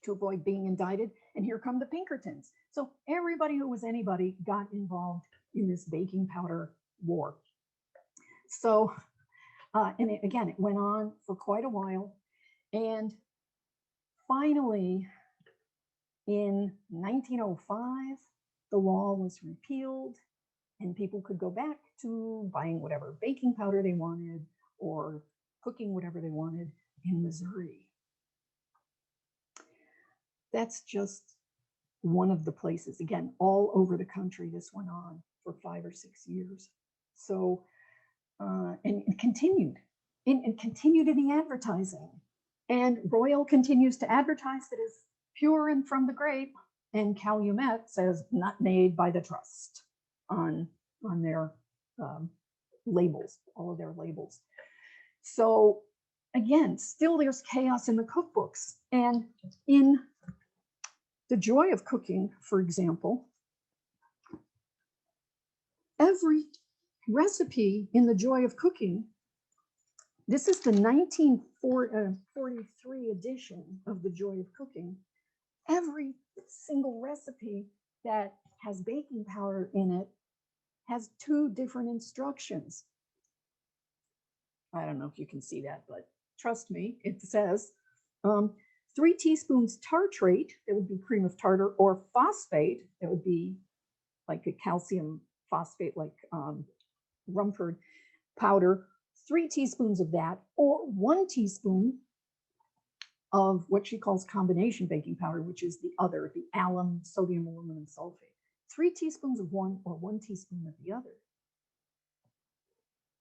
to avoid being indicted. And here come the Pinkertons. So everybody who was anybody got involved in this baking powder war. So, and it went on for quite a while. And finally, in 1905, the law was repealed and people could go back to buying whatever baking powder they wanted or cooking whatever they wanted in Missouri. That's just one of the places. Again, all over the country, this went on for 5 or 6 years. So, and it continued. And continued in the advertising. And Royal continues to advertise that it's pure and from the grape. And Calumet says, not made by the trust on their labels, all of their labels. So again, still there's chaos in the cookbooks. And in The Joy of Cooking, for example, every recipe in The Joy of Cooking, this is the 1943 edition of The Joy of Cooking. Every single recipe that has baking powder in it has 2 different instructions. I don't know if you can see that, but trust me, it says 3 teaspoons tartrate, that would be cream of tartar, or phosphate, that would be like a calcium phosphate, like Rumford powder, 3 teaspoons of that, or 1 teaspoon of what she calls combination baking powder, which is the other, the alum, sodium aluminum sulfate. 3 teaspoons of one or 1 teaspoon of the other.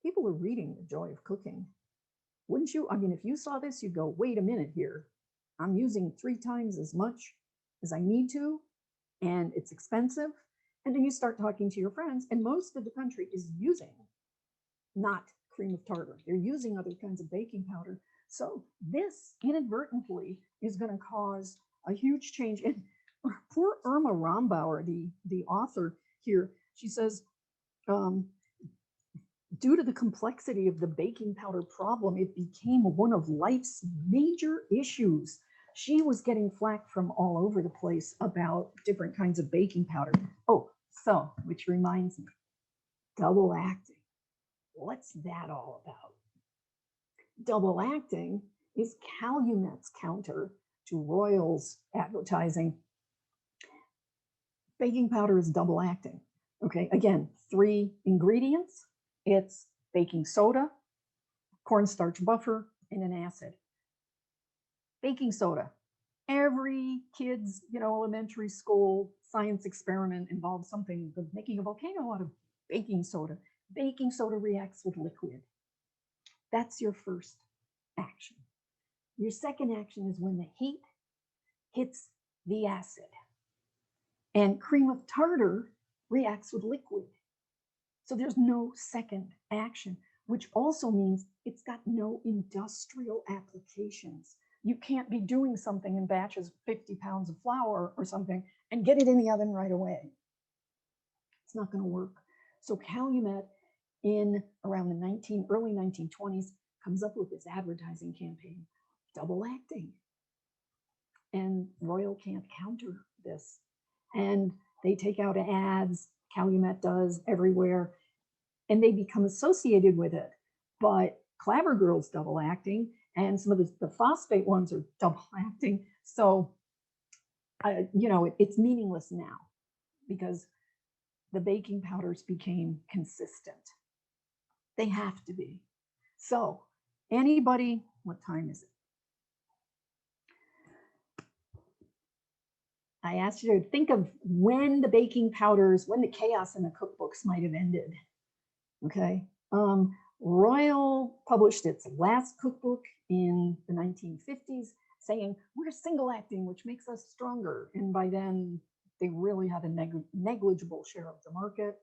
People are reading The Joy of Cooking. Wouldn't you? I mean, if you saw this, you'd go, wait a minute here. I'm using 3 times as much as I need to, and it's expensive. And then you start talking to your friends, and most of the country is using not cream of tartar. They're using other kinds of baking powder. So this inadvertently is going to cause a huge change. And poor Irma Rombauer, the author here, she says, Due to the complexity of the baking powder problem, it became one of life's major issues. She was getting flack from all over the place about different kinds of baking powder. Oh, so, which reminds me, double acting. What's that all about? Double acting is Calumet's counter to Royal's advertising. Baking powder is double acting. Okay, again, 3 ingredients. It's baking soda, cornstarch buffer, and an acid. Baking soda. Every kid's, elementary school science experiment involves something, making a volcano out of baking soda. Baking soda reacts with liquid. That's your first action. Your second action is when the heat hits the acid. And cream of tartar reacts with liquid. So there's no second action, which also means it's got no industrial applications. You can't be doing something in batches, 50 pounds of flour or something, and get it in the oven right away. It's not going to work. So Calumet, in around the early 1920s, comes up with this advertising campaign, double acting. And Royal can't counter this. And they take out ads, Calumet does everywhere, and they become associated with it. But Clabber Girl's double acting, and some of the phosphate ones are double acting. So, it's meaningless now because the baking powders became consistent. They have to be. So, anybody, what time is it? I asked you to think of when the baking powders, when the chaos in the cookbooks might have ended. Okay. Royal published its last cookbook in the 1950s saying, we're single acting, which makes us stronger. And by then, they really had a negligible share of the market.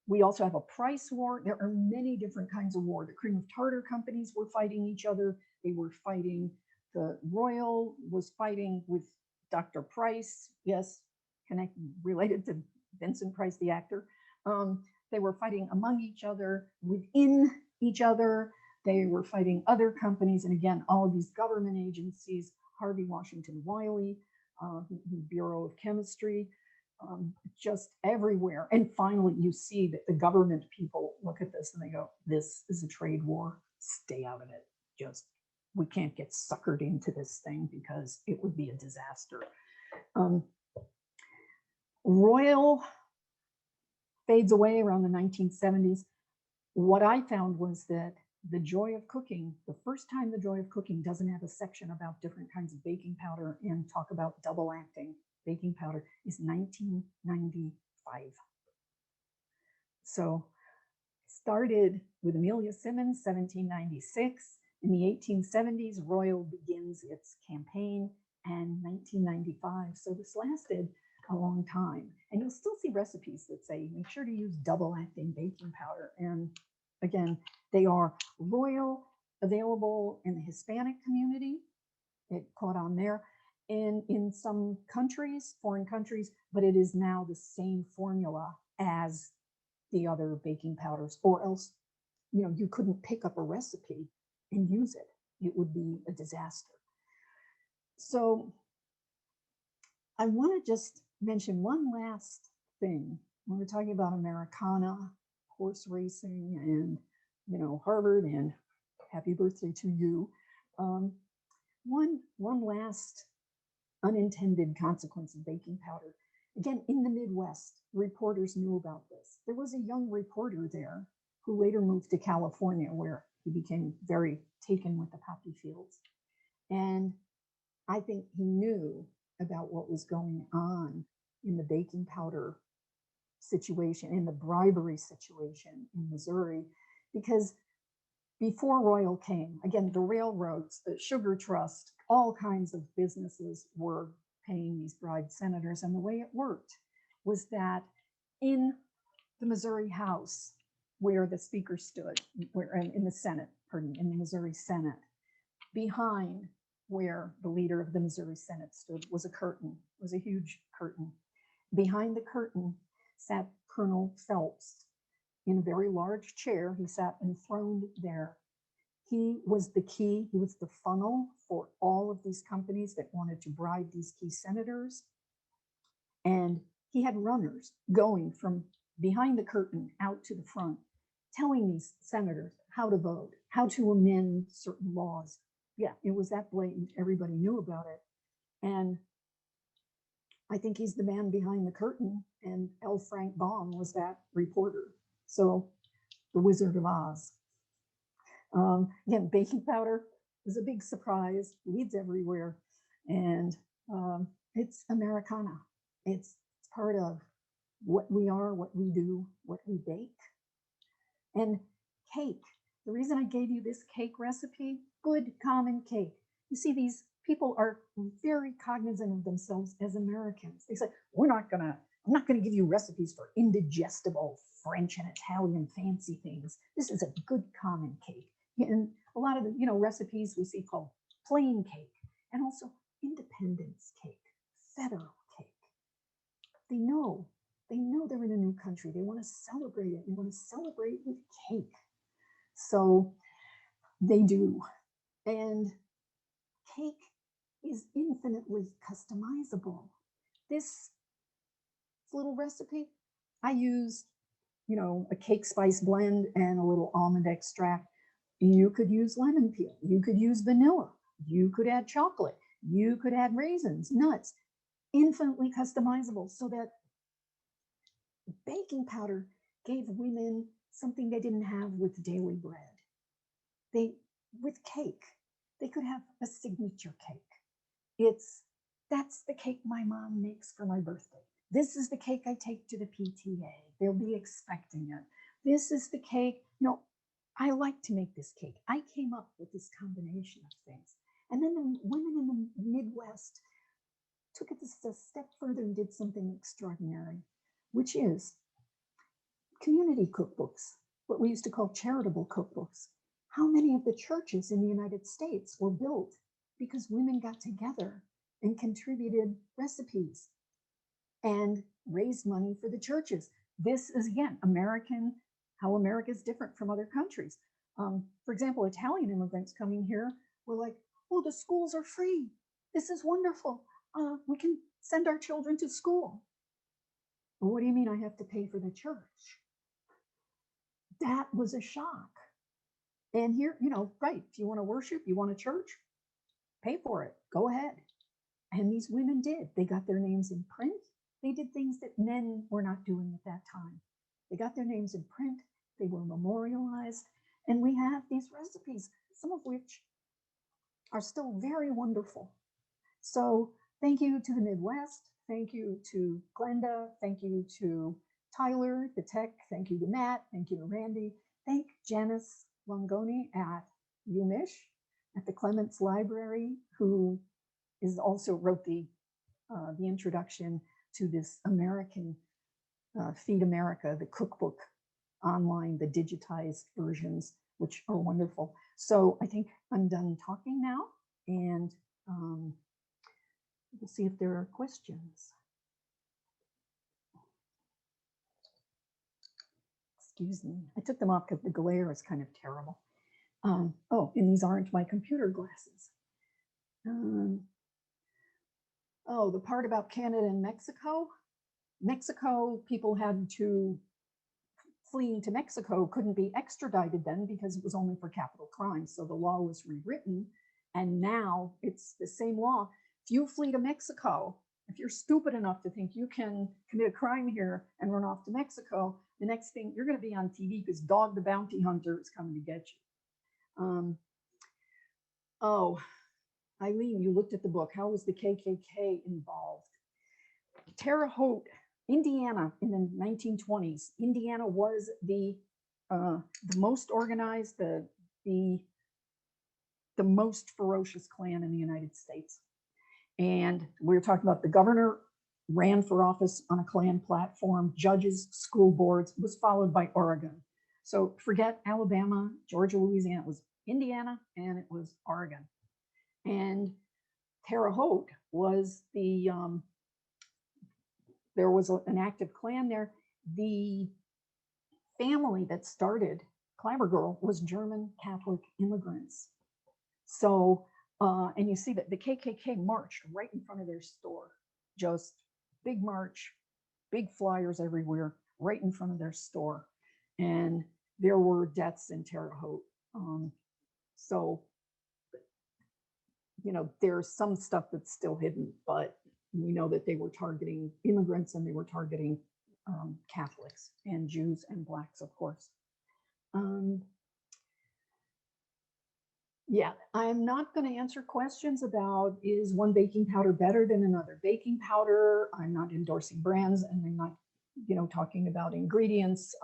We also have a price war. There are many different kinds of war. The cream of tartar companies were fighting each other. They were fighting, the Royal was fighting with Dr. Price, yes, related to Vincent Price, the actor. They were fighting among each other, within each other. They were fighting other companies. And again, all of these government agencies, Harvey Washington Wiley, Bureau of Chemistry, just everywhere. And finally, you see that the government people look at this and they go, this is a trade war. Stay out of it. We can't get suckered into this thing because it would be a disaster. Royal fades away around the 1970s. What I found was that The Joy of Cooking, the first time The Joy of Cooking doesn't have a section about different kinds of baking powder and talk about double acting baking powder, is 1995. So started with Amelia Simmons, 1796. In the 1870s, Royal begins its campaign, and 1995. So this lasted a long time. And you'll still see recipes that say, make sure to use double acting baking powder. And again, they are Royal, available in the Hispanic community. It caught on there. And in some countries, foreign countries, but it is now the same formula as the other baking powders, or else, you couldn't pick up a recipe and use it. It would be a disaster. So I want to just mention one last thing. When we're talking about Americana, horse racing, and, Harvard, and happy birthday to you. One last unintended consequence of baking powder. Again, in the Midwest, reporters knew about this. There was a young reporter there who later moved to California, where he became very taken with the poppy fields. And I think he knew about what was going on in the baking powder situation, in the bribery situation in Missouri, because before Royal came, again, the railroads, the Sugar Trust, all kinds of businesses were paying these bribed senators. And the way it worked was that in the Missouri House, where the speaker stood, in the Senate, in the Missouri Senate, behind where the leader of the Missouri Senate stood was a curtain, was a huge curtain. Behind the curtain sat Colonel Phelps, in a very large chair. He sat enthroned there. He was the key, he was the funnel for all of these companies that wanted to bribe these key senators. And he had runners going from behind the curtain out to the front, telling these senators how to vote, how to amend certain laws. Yeah, it was that blatant. Everybody knew about it. And I think he's the man behind the curtain, and L. Frank Baum was that reporter. So the Wizard of Oz. Again, baking powder was a big surprise, leads everywhere. And it's Americana. It's part of what we are, what we do, what we bake. And cake. The reason I gave you this cake recipe, good common cake. You see, these people are very cognizant of themselves as Americans. They say, I'm not gonna give you recipes for indigestible French and Italian fancy things. This is a good common cake. And a lot of the recipes we see called plain cake, and also independence cake, federal cake. They know they're in a new country. They want to celebrate it. They want to celebrate with cake. So they do. And cake is infinitely customizable. This little recipe, I use, a cake spice blend and a little almond extract. You could use lemon peel. You could use vanilla. You could add chocolate. You could add raisins, nuts, infinitely customizable, so that baking powder gave women something they didn't have with daily bread. With cake, they could have a signature cake. That's the cake my mom makes for my birthday. This is the cake I take to the PTA. They'll be expecting it. This is the cake, I like to make this cake. I came up with this combination of things. And then the women in the Midwest took it a step further and did something extraordinary, which is community cookbooks, what we used to call charitable cookbooks. How many of the churches in the United States were built because women got together and contributed recipes and raised money for the churches? This is, again, how America is different from other countries. For example, Italian immigrants coming here were like, oh, the schools are free. This is wonderful. We can send our children to school. Well, what do you mean I have to pay for the church? That was a shock. And here, right, if you want to worship, you want a church, pay for it, go ahead. And these women did. They got their names in print. They did things that men were not doing at that time. They got their names in print. They were memorialized. And we have these recipes, some of which are still very wonderful. So thank you to the Midwest. Thank you to Glenda. Thank you to Tyler, the tech. Thank you to Matt. Thank you to Randy. Thank Janice Longoni at UMich, at the Clements Library, who is also wrote the introduction to this American Feed America, the cookbook online, the digitized versions, which are wonderful. So I think I'm done talking now, and we'll see if there are questions. Excuse me, I took them off because the glare is kind of terrible. Oh, and these aren't my computer glasses. Oh, the part about Canada and Mexico. Mexico, people had to fleeing to Mexico couldn't be extradited then because it was only for capital crimes. So the law was rewritten, and now it's the same law. If you flee to Mexico, if you're stupid enough to think you can commit a crime here and run off to Mexico, the next thing you're going to be on TV because Dog the Bounty Hunter is coming to get you. Oh, Eileen, you looked at the book. How was the KKK involved? Terre Haute, Indiana, in the 1920s. Indiana was the most organized, the most ferocious Klan in the United States. And we were talking about the governor ran for office on a Klan platform, judges, school boards, was followed by Oregon. So forget Alabama, Georgia, Louisiana. It was Indiana and it was Oregon. And Terre Haute was there was an active Klan there. The family that started Clabber Girl was German Catholic immigrants. So, and you see that the KKK marched right in front of their store, just big march, big flyers everywhere, right in front of their store. And there were deaths in Terre Haute. So, you know, there's some stuff that's still hidden, but we know that they were targeting immigrants and they were targeting Catholics and Jews and Blacks, of course. Yeah, I'm not going to answer questions about is one baking powder better than another baking powder. I'm not endorsing brands, and I'm not, you know, talking about ingredients.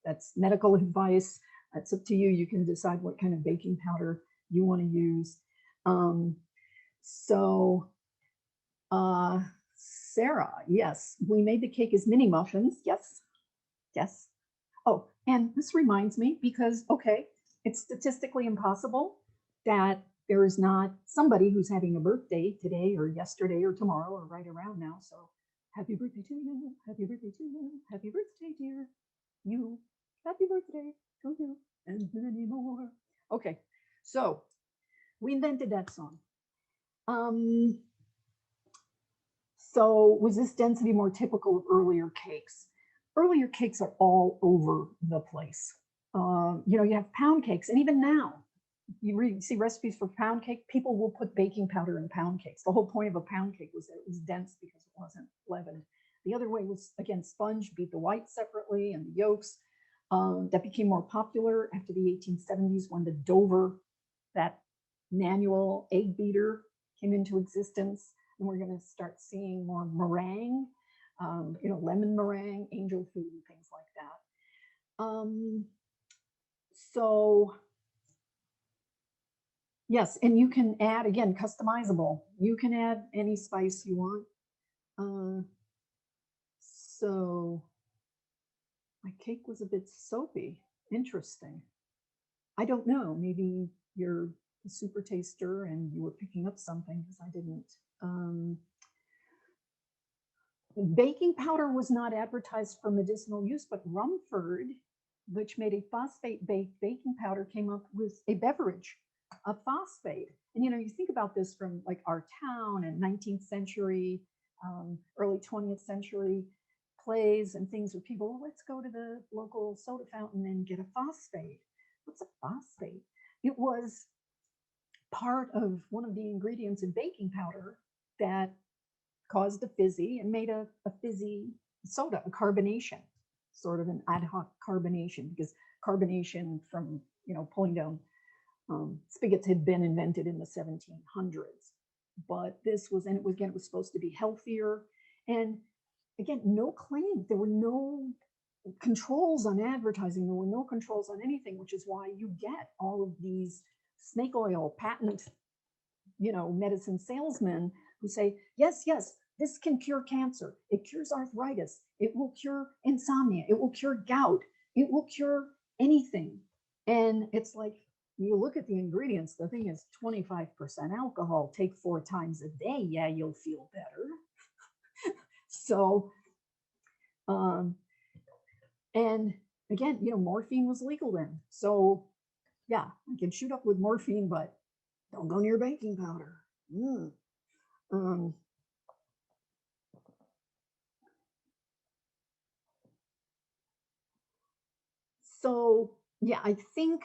That's medical advice. That's up to you. You can decide what kind of baking powder you want to use. Sarah, yes, we made the cake as mini muffins. Yes, yes. Oh, and this reminds me because, okay, it's statistically impossible that there is not somebody who's having a birthday today or yesterday or tomorrow or right around now. So happy birthday to you. Happy birthday to you. Happy birthday, dear you. Happy birthday to you and many more. Okay, so we invented that song. So was this density more typical of earlier cakes? Earlier cakes are all over the place. You know, you have pound cakes, and even now, you see recipes for pound cake, people will put baking powder in pound cakes. The whole point of a pound cake was that it was dense because it wasn't leavened. The other way was, again, sponge, beat the whites separately and the yolks. That became more popular after the 1870s when the Dover, that manual egg beater, came into existence. And we're going to start seeing more meringue, you know, lemon meringue, angel food, and things like that. So yes, and you can add, again, customizable. You can add any spice you want. So my cake was a bit soapy. Interesting. I don't know. Maybe you're a super taster and you were picking up something because I didn't. Baking powder was not advertised for medicinal use, but Rumford, which made a phosphate-based baking powder, came up with a beverage, a phosphate. And you know, you think about this from like our town and 19th century, early 20th century plays and things where people, well, let's go to the local soda fountain and get a phosphate. What's a phosphate? It was part of one of the ingredients in baking powder that caused a fizzy and made a fizzy soda, a carbonation, sort of an ad hoc carbonation, because carbonation from, you know, pulling down spigots had been invented in the 1700s. But this was, and it was, again, it was supposed to be healthier. And again, no claim. There were no controls on advertising. There were no controls on anything, which is why you get all of these snake oil patent, you know, medicine salesmen who say, yes, yes, this can cure cancer. It cures arthritis. It will cure insomnia. It will cure gout. It will cure anything. And it's like, you look at the ingredients, the thing is 25% alcohol, take 4 times a day. Yeah, you'll feel better. So, and again, you know, morphine was legal then. So yeah, I can shoot up with morphine, but don't go near baking powder. So yeah, I think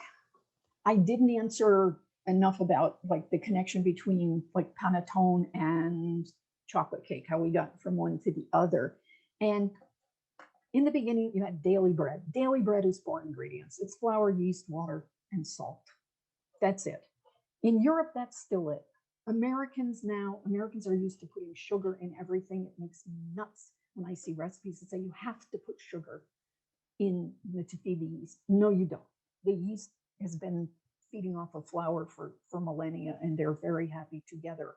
I didn't answer enough about like the connection between like panettone and chocolate cake, how we got from one to the other. And in the beginning, you had daily bread. Daily bread is 4 ingredients. It's flour, yeast, water, and salt. That's it. In Europe, that's still it. Americans are used to putting sugar in everything. It makes me nuts when I see recipes that say you have to put sugar to feed the yeast. No, you don't. The yeast has been feeding off of flour for millennia, and they're very happy together.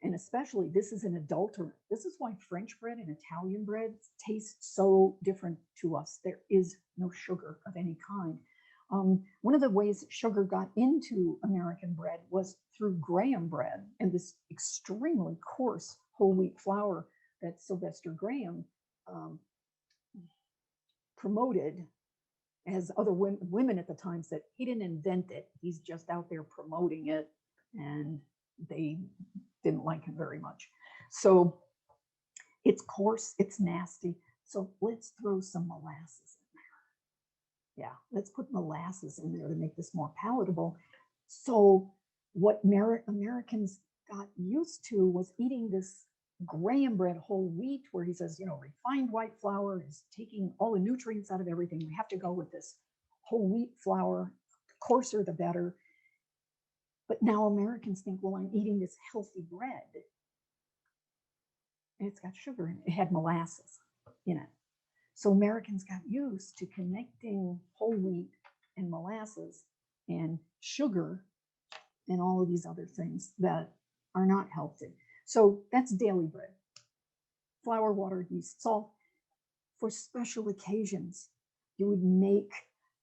And especially, this is an adulterant. This is why French bread and Italian bread taste so different to us. There is no sugar of any kind. One of the ways sugar got into American bread was through Graham bread and this extremely coarse whole wheat flour that Sylvester Graham promoted, as other women at the time said, he didn't invent it. He's just out there promoting it, and they didn't like him very much. So it's coarse, it's nasty. So let's throw some molasses in there. Yeah, let's put molasses in there to make this more palatable. So what Americans got used to was eating this graham bread, whole wheat, where he says, refined white flour is taking all the nutrients out of everything. We have to go with this whole wheat flour, the coarser the better. But now Americans think, well, I'm eating this healthy bread, and it's got sugar in it. It had molasses in it. So Americans got used to connecting whole wheat and molasses and sugar and all of these other things that are not healthy. So that's daily bread. Flour, water, yeast, salt. For special occasions, you would make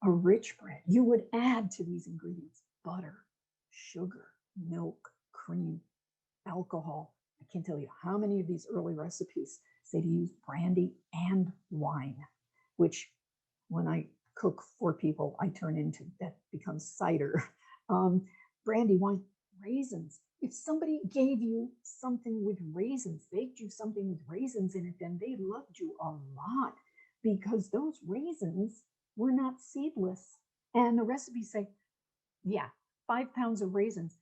a rich bread. You would add to these ingredients butter, sugar, milk, cream, alcohol. I can't tell you how many of these early recipes say to use brandy and wine, which when I cook for people, I turn into, that becomes cider. Brandy, wine, raisins. If somebody gave you something with raisins, baked you something with raisins in it, then they loved you a lot, because those raisins were not seedless. And the recipes say, 5 pounds of raisins.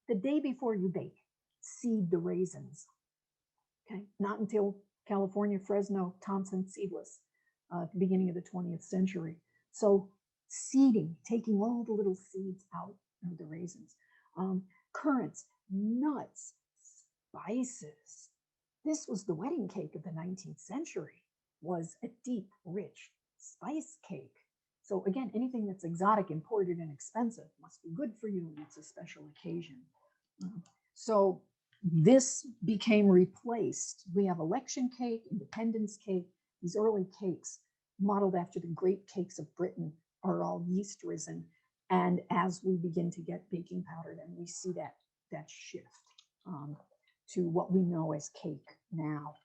The day before you bake, seed the raisins. Okay, not until California, Fresno, Thompson, seedless at the beginning of the 20th century. So seeding, taking all the little seeds out of the raisins. Currants, nuts, spices. This was the wedding cake of the 19th century, was a deep, rich spice cake. So again, anything that's exotic, imported, and expensive must be good for you, and it's a special occasion. So this became replaced. We have election cake, independence cake. These early cakes, modeled after the great cakes of Britain, are all yeast risen. And as we begin to get baking powder, then we see that shift to what we know as cake now.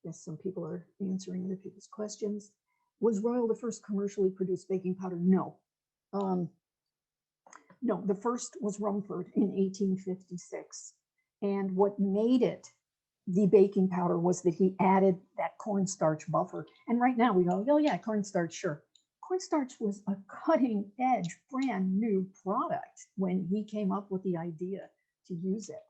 Yes, some people are answering other people's questions. Was Royal the first commercially produced baking powder? No. No, the first was Rumford in 1856. And what made it the baking powder was that he added that cornstarch buffer. And right now we go, oh yeah, cornstarch, sure. Cornstarch was a cutting edge, brand new product when he came up with the idea to use it.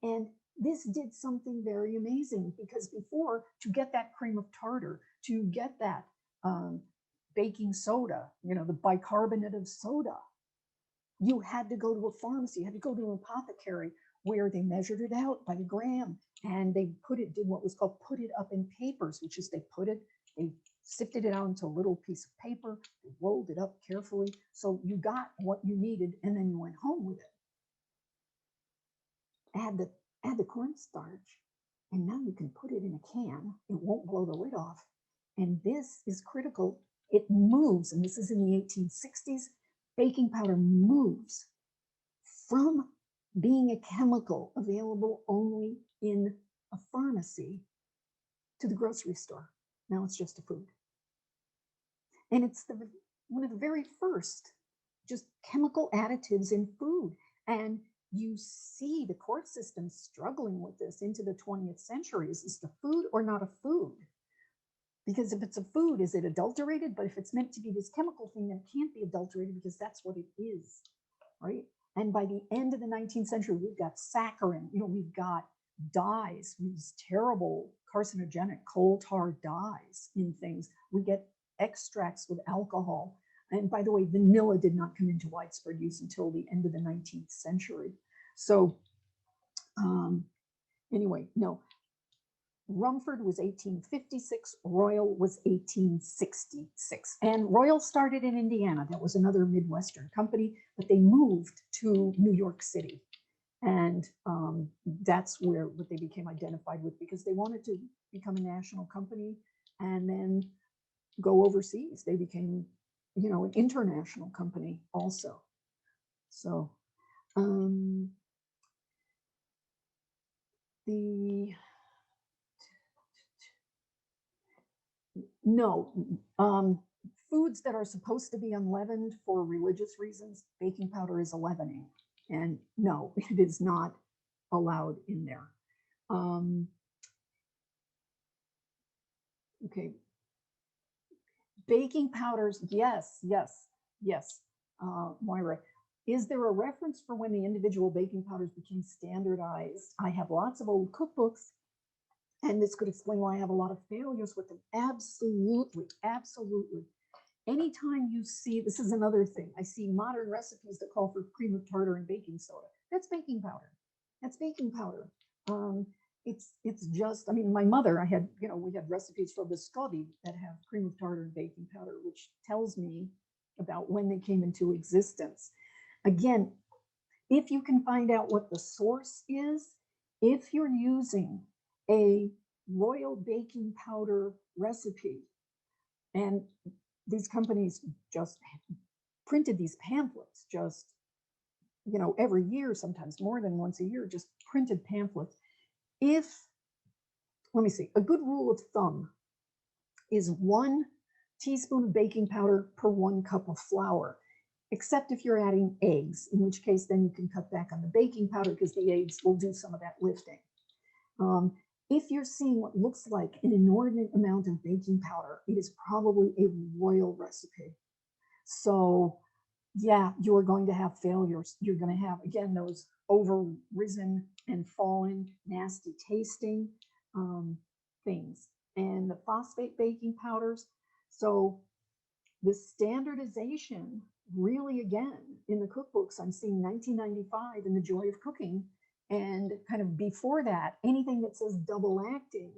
And this did something very amazing, because before, to get that cream of tartar, to get that baking soda, the bicarbonate of soda, you had to go to a pharmacy, you had to go to an apothecary, where they measured it out by the gram, and they did what was called put it up in papers, which is they sifted it out into a little piece of paper, they rolled it up carefully, so you got what you needed, and then you went home with it. Add the cornstarch, and now you can put it in a can. It won't blow the lid off. And this is critical. It moves, and this is in the 1860s. Baking powder moves from being a chemical available only in a pharmacy to the grocery store. Now it's just a food. And it's one of the very first just chemical additives in food. And you see the court system struggling with this into the 20th century. Is this a food or not a food? Because if it's a food, is it adulterated? But if it's meant to be this chemical thing, then it can't be adulterated, because that's what it is, right? And by the end of the 19th century, we've got saccharin, we've got dyes, these terrible carcinogenic coal tar dyes in things. We get extracts with alcohol. And by the way, vanilla did not come into widespread use until the end of the 19th century. So anyway, no. Rumford was 1856, Royal was 1866. And Royal started in Indiana. That was another Midwestern company, but they moved to New York City. And that's what they became identified with, because they wanted to become a national company and then go overseas. They became, an international company also. So, The no, foods that are supposed to be unleavened for religious reasons, baking powder is a leavening, and no, it is not allowed in there. Okay, baking powders, yes, yes, yes. Moira, is there a reference for when the individual baking powders became standardized? I have lots of old cookbooks, and this could explain why I have a lot of failures with them. Absolutely, absolutely. Anytime you see, this is another thing, I see modern recipes that call for cream of tartar and baking soda. That's baking powder. That's baking powder. It's just, I mean, my mother, I had, you know, we had recipes for biscotti that have cream of tartar and baking powder, which tells me about when they came into existence. Again, if you can find out what the source is, if you're using a royal baking powder recipe, and these companies just printed these pamphlets just, you know, every year, sometimes more than once a year, just printed pamphlets. If, let me see, a good rule of thumb is 1 teaspoon of baking powder per 1 cup of flour, except if you're adding eggs, in which case then you can cut back on the baking powder because the eggs will do some of that lifting. If you're seeing what looks like an inordinate amount of baking powder, it is probably a royal recipe. So yeah, you're going to have failures. You're going to have, again, those over risen and fallen, nasty tasting things. And the phosphate baking powders. So the standardization really, again, in the cookbooks, I'm seeing 1995 in The Joy of Cooking. And kind of before that, anything that says double acting,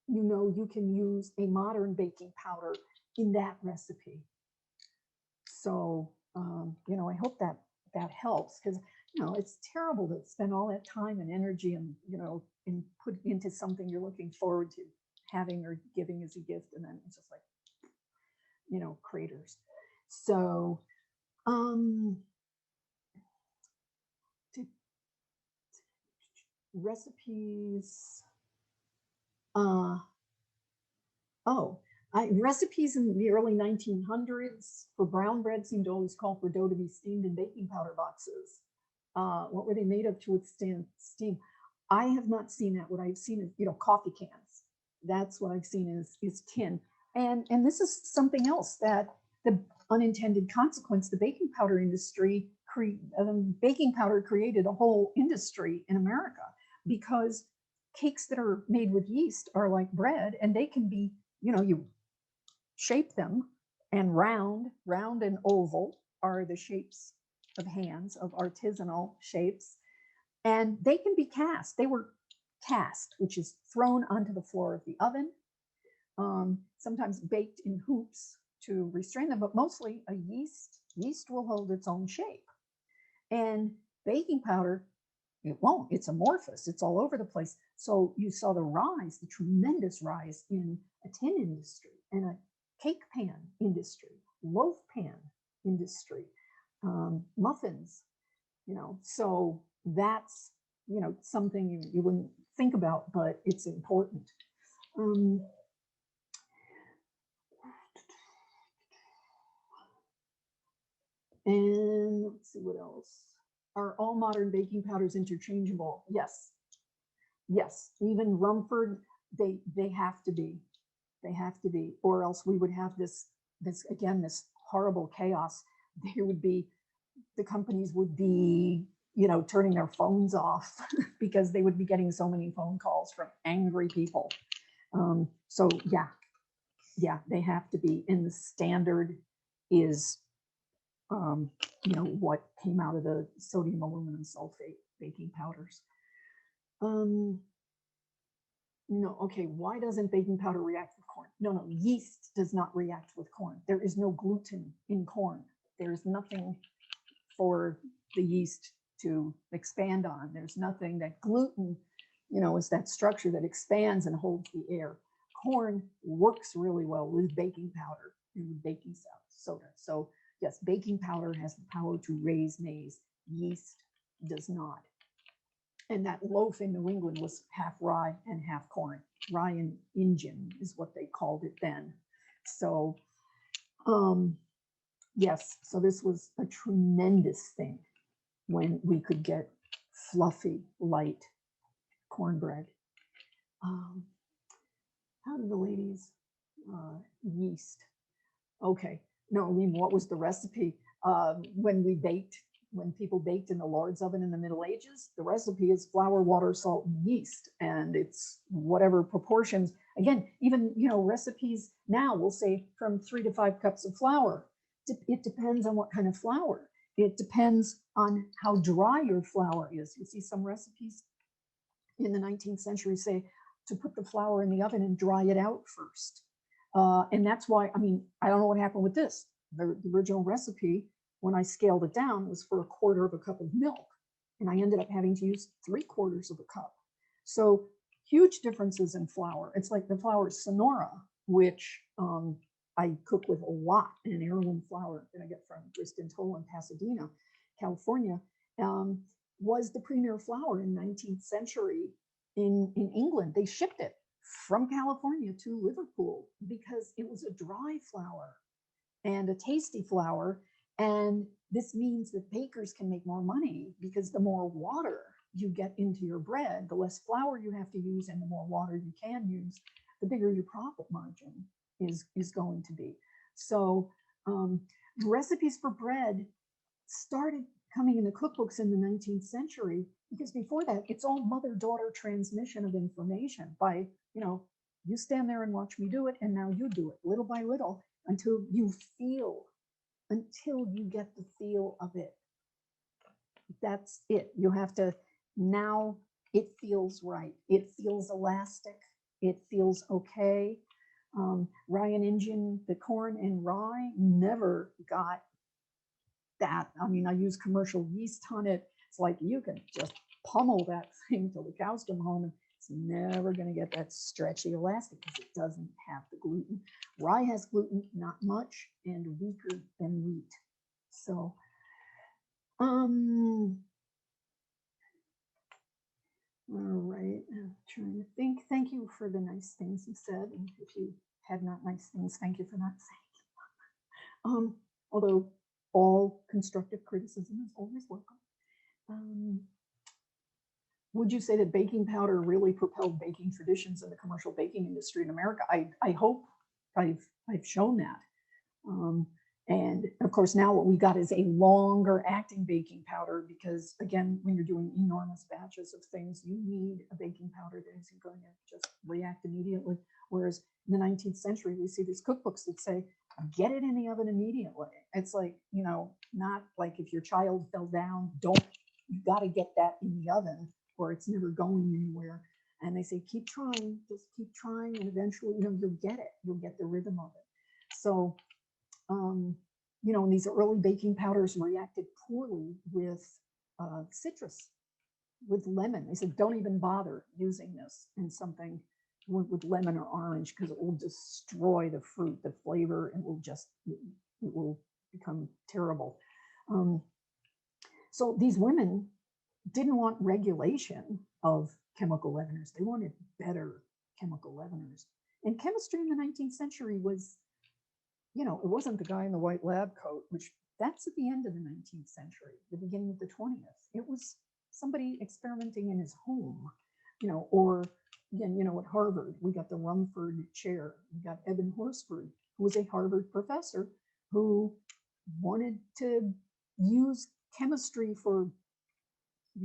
you know, you can use a modern baking powder in that recipe. So, you know, I hope that that helps, because, you know, it's terrible to spend all that time and energy and, you know, and put into something you're looking forward to having or giving as a gift. And then it's just like, you know, craters. So, recipes. Recipes in the early 1900s for brown bread seemed to always call for dough to be steamed in baking powder boxes. What were they made of to withstand steam? I have not seen that. What I've seen is, you know, coffee cans. That's what I've seen is tin. And this is something else that the unintended consequence, the baking powder industry, baking powder created a whole industry in America, because cakes that are made with yeast are like bread, and they can be, you know, you shape them, and round and oval are the shapes of hands, of artisanal shapes, and they can be cast. They were cast, which is thrown onto the floor of the oven, sometimes baked in hoops to restrain them, but mostly a yeast will hold its own shape. And baking powder, it won't. It's amorphous. It's all over the place. So you saw the rise, the tremendous rise in a tin industry and a cake pan industry, loaf pan industry, muffins, you know. So that's, you know, something you wouldn't think about, but it's important. And let's see what else. Are all modern baking powders interchangeable? Yes. Yes. Even Rumford, they have to be. They have to be, or else we would have this again, this horrible chaos. There would be, the companies would be, you know, turning their phones off because they would be getting so many phone calls from angry people. So yeah, they have to be. And the standard is, you know, what came out of the sodium aluminum sulfate baking powders. No, okay, why doesn't baking powder react with corn? No, yeast does not react with corn. There is no gluten in corn. There's nothing for the yeast to expand on. There's nothing that gluten, you know, is that structure that expands and holds the air. Corn works really well with baking powder and with baking soda. So yes, baking powder has the power to raise maize. Yeast does not. And that loaf in New England was half rye and half corn. Rye and Injun is what they called it then. So, yes, so this was a tremendous thing when we could get fluffy, light cornbread. How do the ladies, yeast? Okay, no, I mean, what was the recipe? When people baked in the Lord's oven in the Middle Ages, the recipe is flour, water, salt, and yeast, and it's whatever proportions. Again, even, recipes now will say from 3 to 5 cups of flour. It depends on what kind of flour. It depends on how dry your flour is. You see some recipes in the 19th century say to put the flour in the oven and dry it out first. And that's why, I mean, I don't know what happened with this. The original recipe, when I scaled it down, was for 1/4 of a cup of milk. And I ended up having to use 3/4 of a cup. So huge differences in flour. It's like the flour Sonora, which I cook with a lot, an heirloom flour that I get from Briston Toll in Pasadena, California, was the premier flour in 19th century in England. They shipped it from California to Liverpool because it was a dry flour and a tasty flour. And this means that bakers can make more money because the more water you get into your bread, the less flour you have to use and the more water you can use, the bigger your profit margin is going to be. So recipes for bread started coming in the cookbooks in the 19th century, because before that, it's all mother-daughter transmission of information by, you stand there and watch me do it, and now you do it little by little until you get the feel of it. That's it. You have to, now it feels right. It feels elastic. It feels okay. Rye and Injun, the corn and rye never got that. I mean, I use commercial yeast on it. It's like you can just pummel that thing till the cows come home, and it's never going to get that stretchy elastic because it doesn't have the gluten. Rye has gluten, not much, and weaker than wheat. So, all right, I'm trying to think. Thank you for the nice things you said. And if you had not nice things, thank you for not saying them. Although all constructive criticism is always welcome. Would you say that baking powder really propelled baking traditions in the commercial baking industry in America? I hope I've shown that. And of course, now what we got is a longer acting baking powder because, again, when you're doing enormous batches of things, you need a baking powder that isn't going to just react immediately. Whereas in the 19th century, we see these cookbooks that say, get it in the oven immediately. It's like, not like if your child fell down, you got to get that in the oven or it's never going anywhere. And they say, keep trying, just keep trying. And eventually, you'll get it. You'll get the rhythm of it. So, and these early baking powders reacted poorly with citrus, with lemon. They said, don't even bother using this in something with lemon or orange because it will destroy the fruit, the flavor, and it will become terrible. So these women didn't want regulation of chemical leaveners. They wanted better chemical leaveners. And chemistry in the 19th century was, it wasn't the guy in the white lab coat, which that's at the end of the 19th century, the beginning of the 20th. It was somebody experimenting in his home, or again, at Harvard, we got the Rumford chair. We got Eben Horsford, who was a Harvard professor who wanted to use chemistry for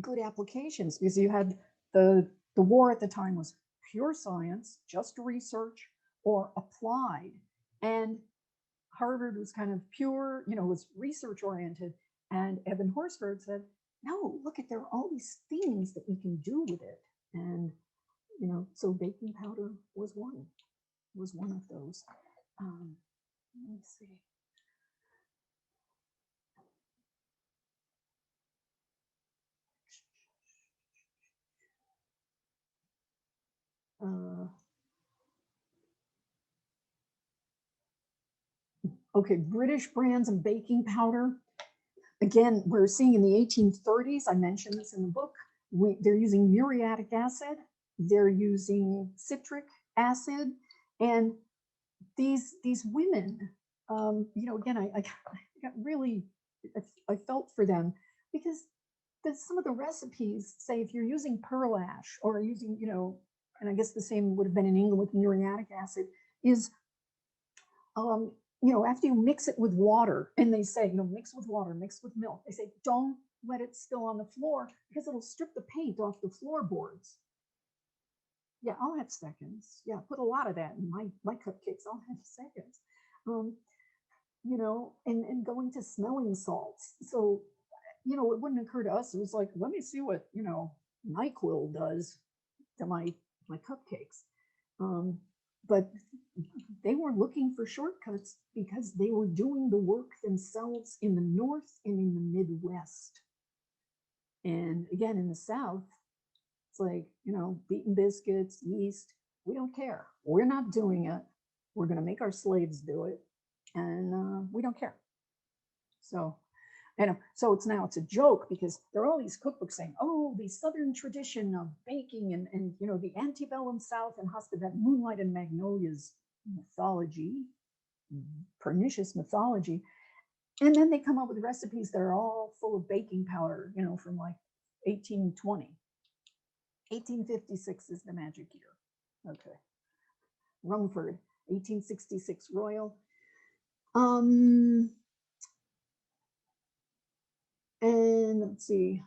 good applications because you had the war at the time was pure science, just research or applied. And Harvard was kind of pure, was research oriented. And Eben Horsford said, no, look there are all these things that we can do with it. And, so baking powder was one of those. Let me see. Okay, British brands of baking powder. Again, we're seeing in the 1830s, I mentioned this in the book, They're using muriatic acid, they're using citric acid, and these women, again, I got really, I felt for them because some of the recipes say if you're using pearl ash or using, and I guess the same would have been in England with muriatic acid, is after you mix it with water, and they say, mix with water, mix with milk, they say, don't let it spill on the floor because it'll strip the paint off the floorboards. Yeah, I'll have seconds. Yeah, put a lot of that in my cupcakes. I'll have seconds. And going to smelling salts. So, it wouldn't occur to us. It was like, let me see what, NyQuil does to my cupcakes. But they were looking for shortcuts because they were doing the work themselves in the North and in the Midwest. And again, in the South, it's like, beaten biscuits, yeast, we don't care. We're not doing it. We're going to make our slaves do it. And we don't care. So, so it's a joke because there are all these cookbooks saying, oh, the Southern tradition of baking and the antebellum South and hospitality, moonlight and magnolias mythology, pernicious mythology. And then they come up with recipes that are all full of baking powder, from like 1820. 1856 is the magic year. Okay. Rumford, 1866 Royal. And let's see.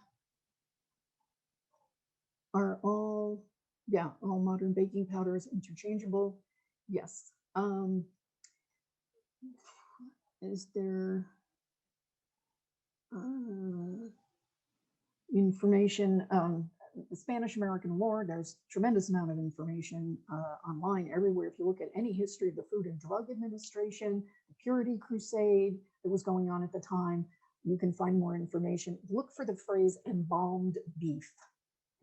Are all modern baking powders interchangeable? Yes. Is there information? The Spanish-American War, there's tremendous amount of information online everywhere. If you look at any history of the Food and Drug Administration, the Purity Crusade that was going on at the time, you can find more information. Look for the phrase embalmed beef.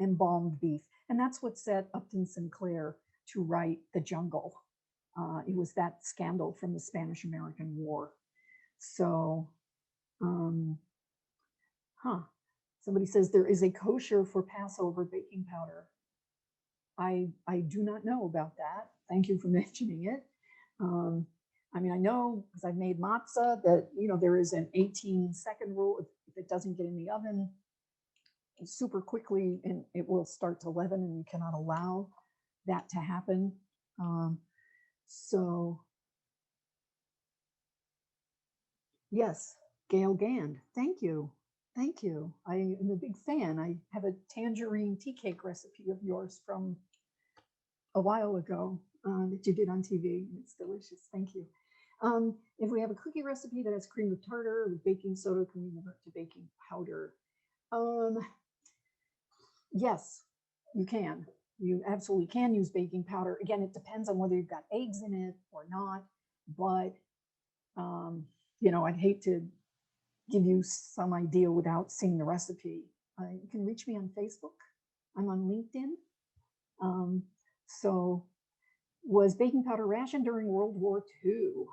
Embalmed beef. And that's what set Upton Sinclair to write The Jungle. It was that scandal from the Spanish-American War. So, somebody says there is a kosher for Passover baking powder. I do not know about that. Thank you for mentioning it. I know because I've made matzah that, there is an 18-second rule. If it doesn't get in the oven super quickly, and it will start to leaven, and you cannot allow that to happen. So yes, Gail Gand, thank you. Thank you. I am a big fan. I have a tangerine tea cake recipe of yours from a while ago that you did on TV. It's delicious. Thank you. If we have a cookie recipe that has cream of tartar with baking soda, can we convert to baking powder? Yes, you can. You absolutely can use baking powder. Again, it depends on whether you've got eggs in it or not. But, I'd hate to give you some idea without seeing the recipe. You can reach me on Facebook. I'm on LinkedIn. So was baking powder rationed during World War II?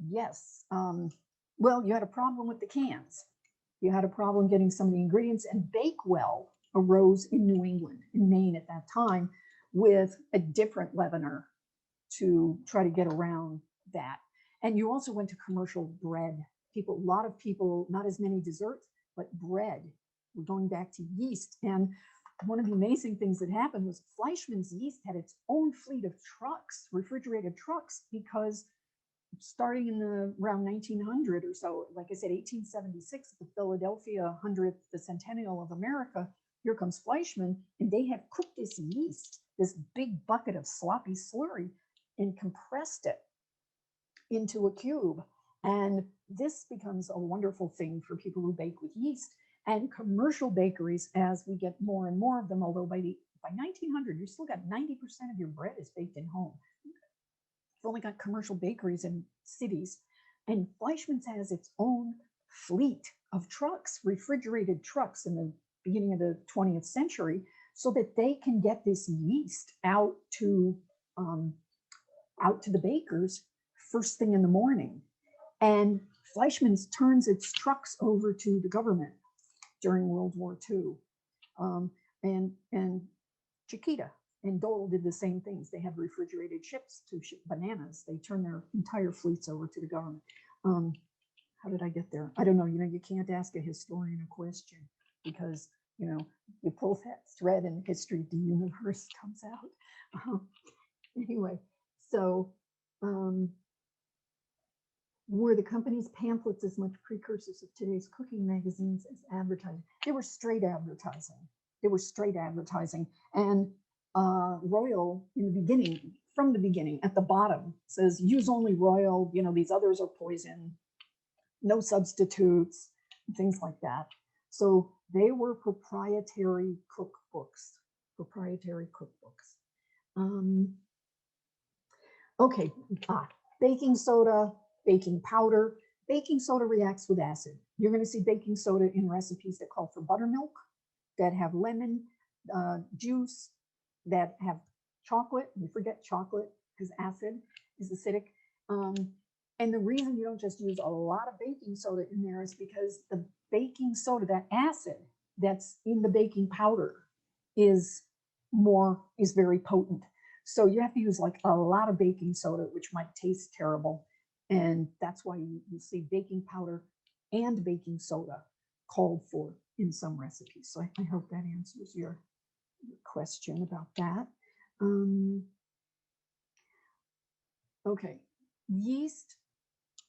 Yes. Well, you had a problem with the cans. You had a problem getting some of the ingredients, and Bakewell arose in New England, in Maine at that time, with a different leavener to try to get around that. And you also went to commercial bread. A lot of people, not as many desserts, but bread. We're going back to yeast. And one of the amazing things that happened was Fleischmann's yeast had its own fleet of trucks, refrigerated trucks, because starting in around 1900 or so, like I said, 1876, the Philadelphia 100th, the centennial of America, here comes Fleischmann, and they had cooked this yeast, this big bucket of sloppy slurry, and compressed it into a cube. And this becomes a wonderful thing for people who bake with yeast. And commercial bakeries, as we get more and more of them, although by 1900, you still got 90% of your bread is baked in home. You've only got commercial bakeries in cities. And Fleischmann's has its own fleet of trucks, refrigerated trucks in the beginning of the 20th century, so that they can get this yeast out to the bakers first thing in the morning. And Fleischmann's turns its trucks over to the government during World War II. and Chiquita and Dole did the same things. They had refrigerated ships to ship bananas. They turned their entire fleets over to the government. How did I get there? I don't know. You can't ask a historian a question because, you pull that thread and history of the universe comes out. Anyway, so were the company's pamphlets as much precursors of today's cooking magazines as advertising? They were straight advertising. And Royal in the beginning, from the beginning, at the bottom says, use only Royal, these others are poison, no substitutes, things like that. So they were proprietary cookbooks. Okay, baking soda, baking powder. Baking soda reacts with acid. You're going to see baking soda in recipes that call for buttermilk, that have lemon juice, that have chocolate. We forget chocolate because acid is acidic. And the reason you don't just use a lot of baking soda in there is because the baking soda, that acid that's in the baking powder, is very potent. So you have to use like a lot of baking soda, which might taste terrible. And that's why you see baking powder and baking soda called for in some recipes. So I hope that answers your question about that. Okay, yeast.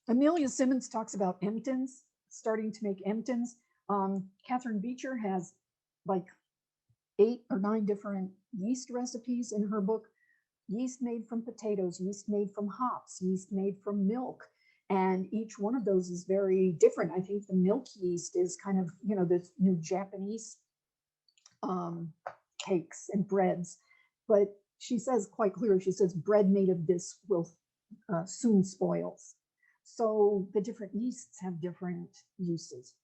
Amelia Simmons talks about emptins, starting to make emptins. Catherine Beecher has like 8 or 9 different yeast recipes in her book. Yeast made from potatoes, yeast made from hops, yeast made from milk. And each one of those is very different. I think the milk yeast is kind of, the new Japanese cakes and breads. But she says quite clearly, she says, bread made of this will soon spoils. So the different yeasts have different uses.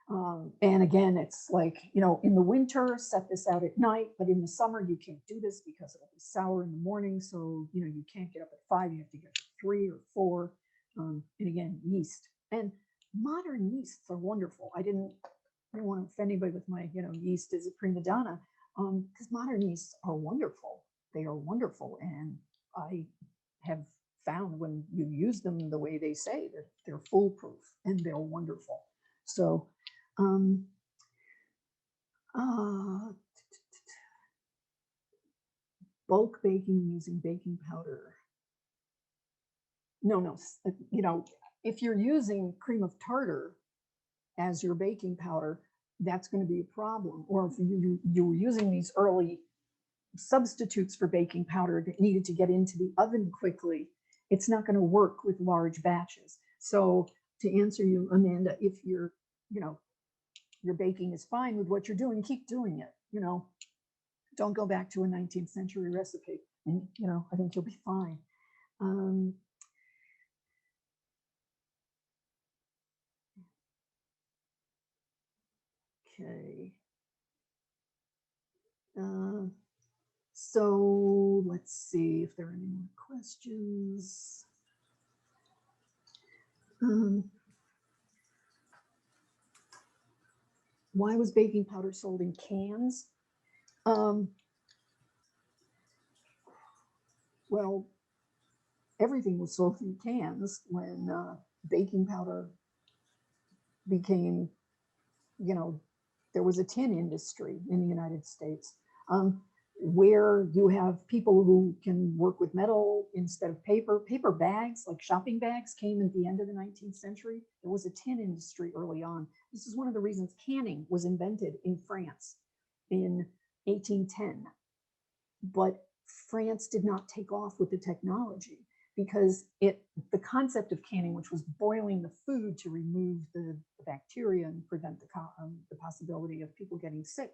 And again, it's like, in the winter, set this out at night, but in the summer, you can't do this because it'll be sour in the morning. So, you can't get up at 5, you have to get up at 3 or 4. And again, yeast. And modern yeasts are wonderful. I don't want to offend anybody with my, yeast is a prima donna, because modern yeasts are wonderful. They are wonderful. And I have found when you use them the way they say, that they're foolproof and they're wonderful. So, bulk baking using baking powder. No, if you're using cream of tartar as your baking powder, that's going to be a problem. Or if you're using these early substitutes for baking powder that needed to get into the oven quickly, it's not going to work with large batches. So to answer you, Amanda, if your baking is fine with what you're doing, keep doing it. Don't go back to a 19th century recipe, and I think you'll be fine. Okay. So let's see if there are any more questions. Why was baking powder sold in cans? Well, everything was sold in cans when baking powder became, there was a tin industry in the United States, where you have people who can work with metal instead of paper. Paper bags, like shopping bags, came at the end of the 19th century. There was a tin industry early on. This is one of the reasons canning was invented in France in 1810. But France did not take off with the technology because the concept of canning, which was boiling the food to remove the bacteria and prevent the possibility of people getting sick,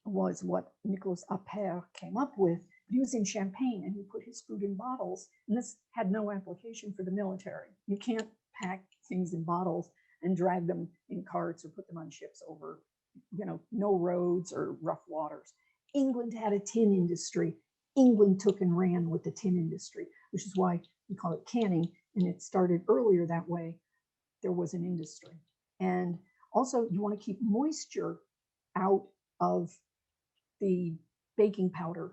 was what Nicolas Appert came up with. He was in Champagne and he put his food in bottles, and this had no application for the military. You can't pack things in bottles and drag them in carts or put them on ships over, no roads or rough waters. England had a tin industry. England took and ran with the tin industry, which is why we call it canning. And it started earlier that way. There was an industry. And also, you want to keep moisture out of the baking powder.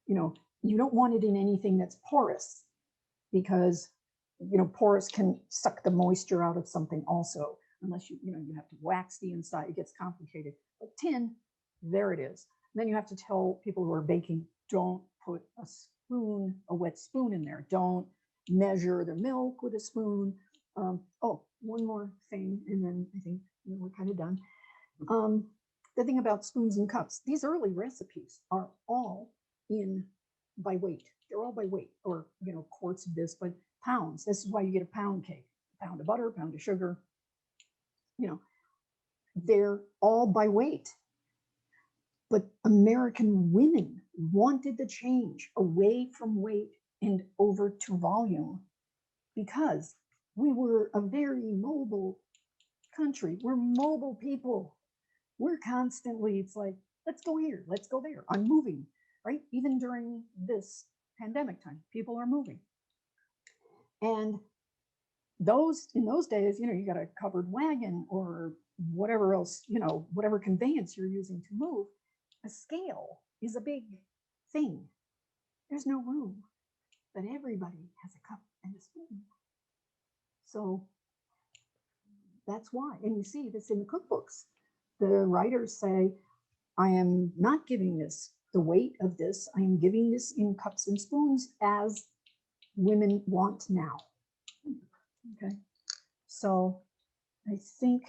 You know, you don't want it in anything that's porous, because, you know, porous can suck the moisture out of something also, unless you know, you have to wax the inside. It gets complicated. But tin, there it is. And then you have to tell people who are baking, don't put a spoon, a wet spoon in there. Don't measure the milk with a spoon. Oh, one more thing, and then I think, you know, we're kind of done. The thing about spoons and cups, these early recipes are all in by weight. They're all by weight, or, you know, quarts of this, but pounds. This is why you get a pound cake, a pound of butter, a pound of sugar. You know, they're all by weight. But American women wanted the change away from weight and over to volume, because we were a very mobile country. We're mobile people. We're constantly, it's like, let's go here, let's go there. I'm moving, right? Even during this pandemic time, people are moving. And in those days, you know, you got a covered wagon or whatever else, you know, whatever conveyance you're using to move. A scale is a big thing. There's no room, but everybody has a cup and a spoon. So that's why. And you see this in the cookbooks. The writers say, I am not giving this the weight of this. I am giving this in cups and spoons as women want now. Okay. So I think.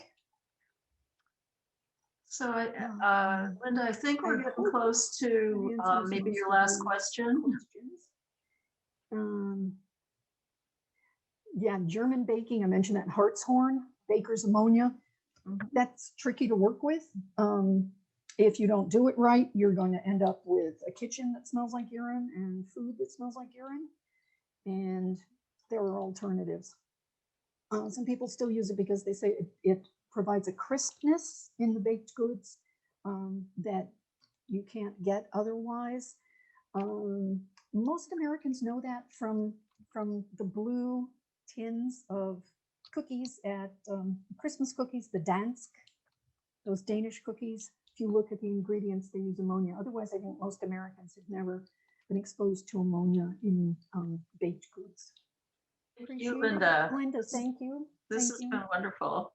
So, Linda, I think we're getting close to maybe your last question. Yeah, German baking, I mentioned that hartshorn, baker's ammonia. That's tricky to work with. If you don't do it right, you're going to end up with a kitchen that smells like urine and food that smells like urine. And there are alternatives. Some people still use it because they say it provides a crispness in the baked goods that you can't get otherwise. Most Americans know that from the blue tins of cookies at Christmas cookies, the dansk, those Danish cookies. If you look at the ingredients, they use ammonia. Otherwise, I think most Americans have never been exposed to ammonia in baked goods. Thank you, Linda. Linda, thank you. This has been wonderful.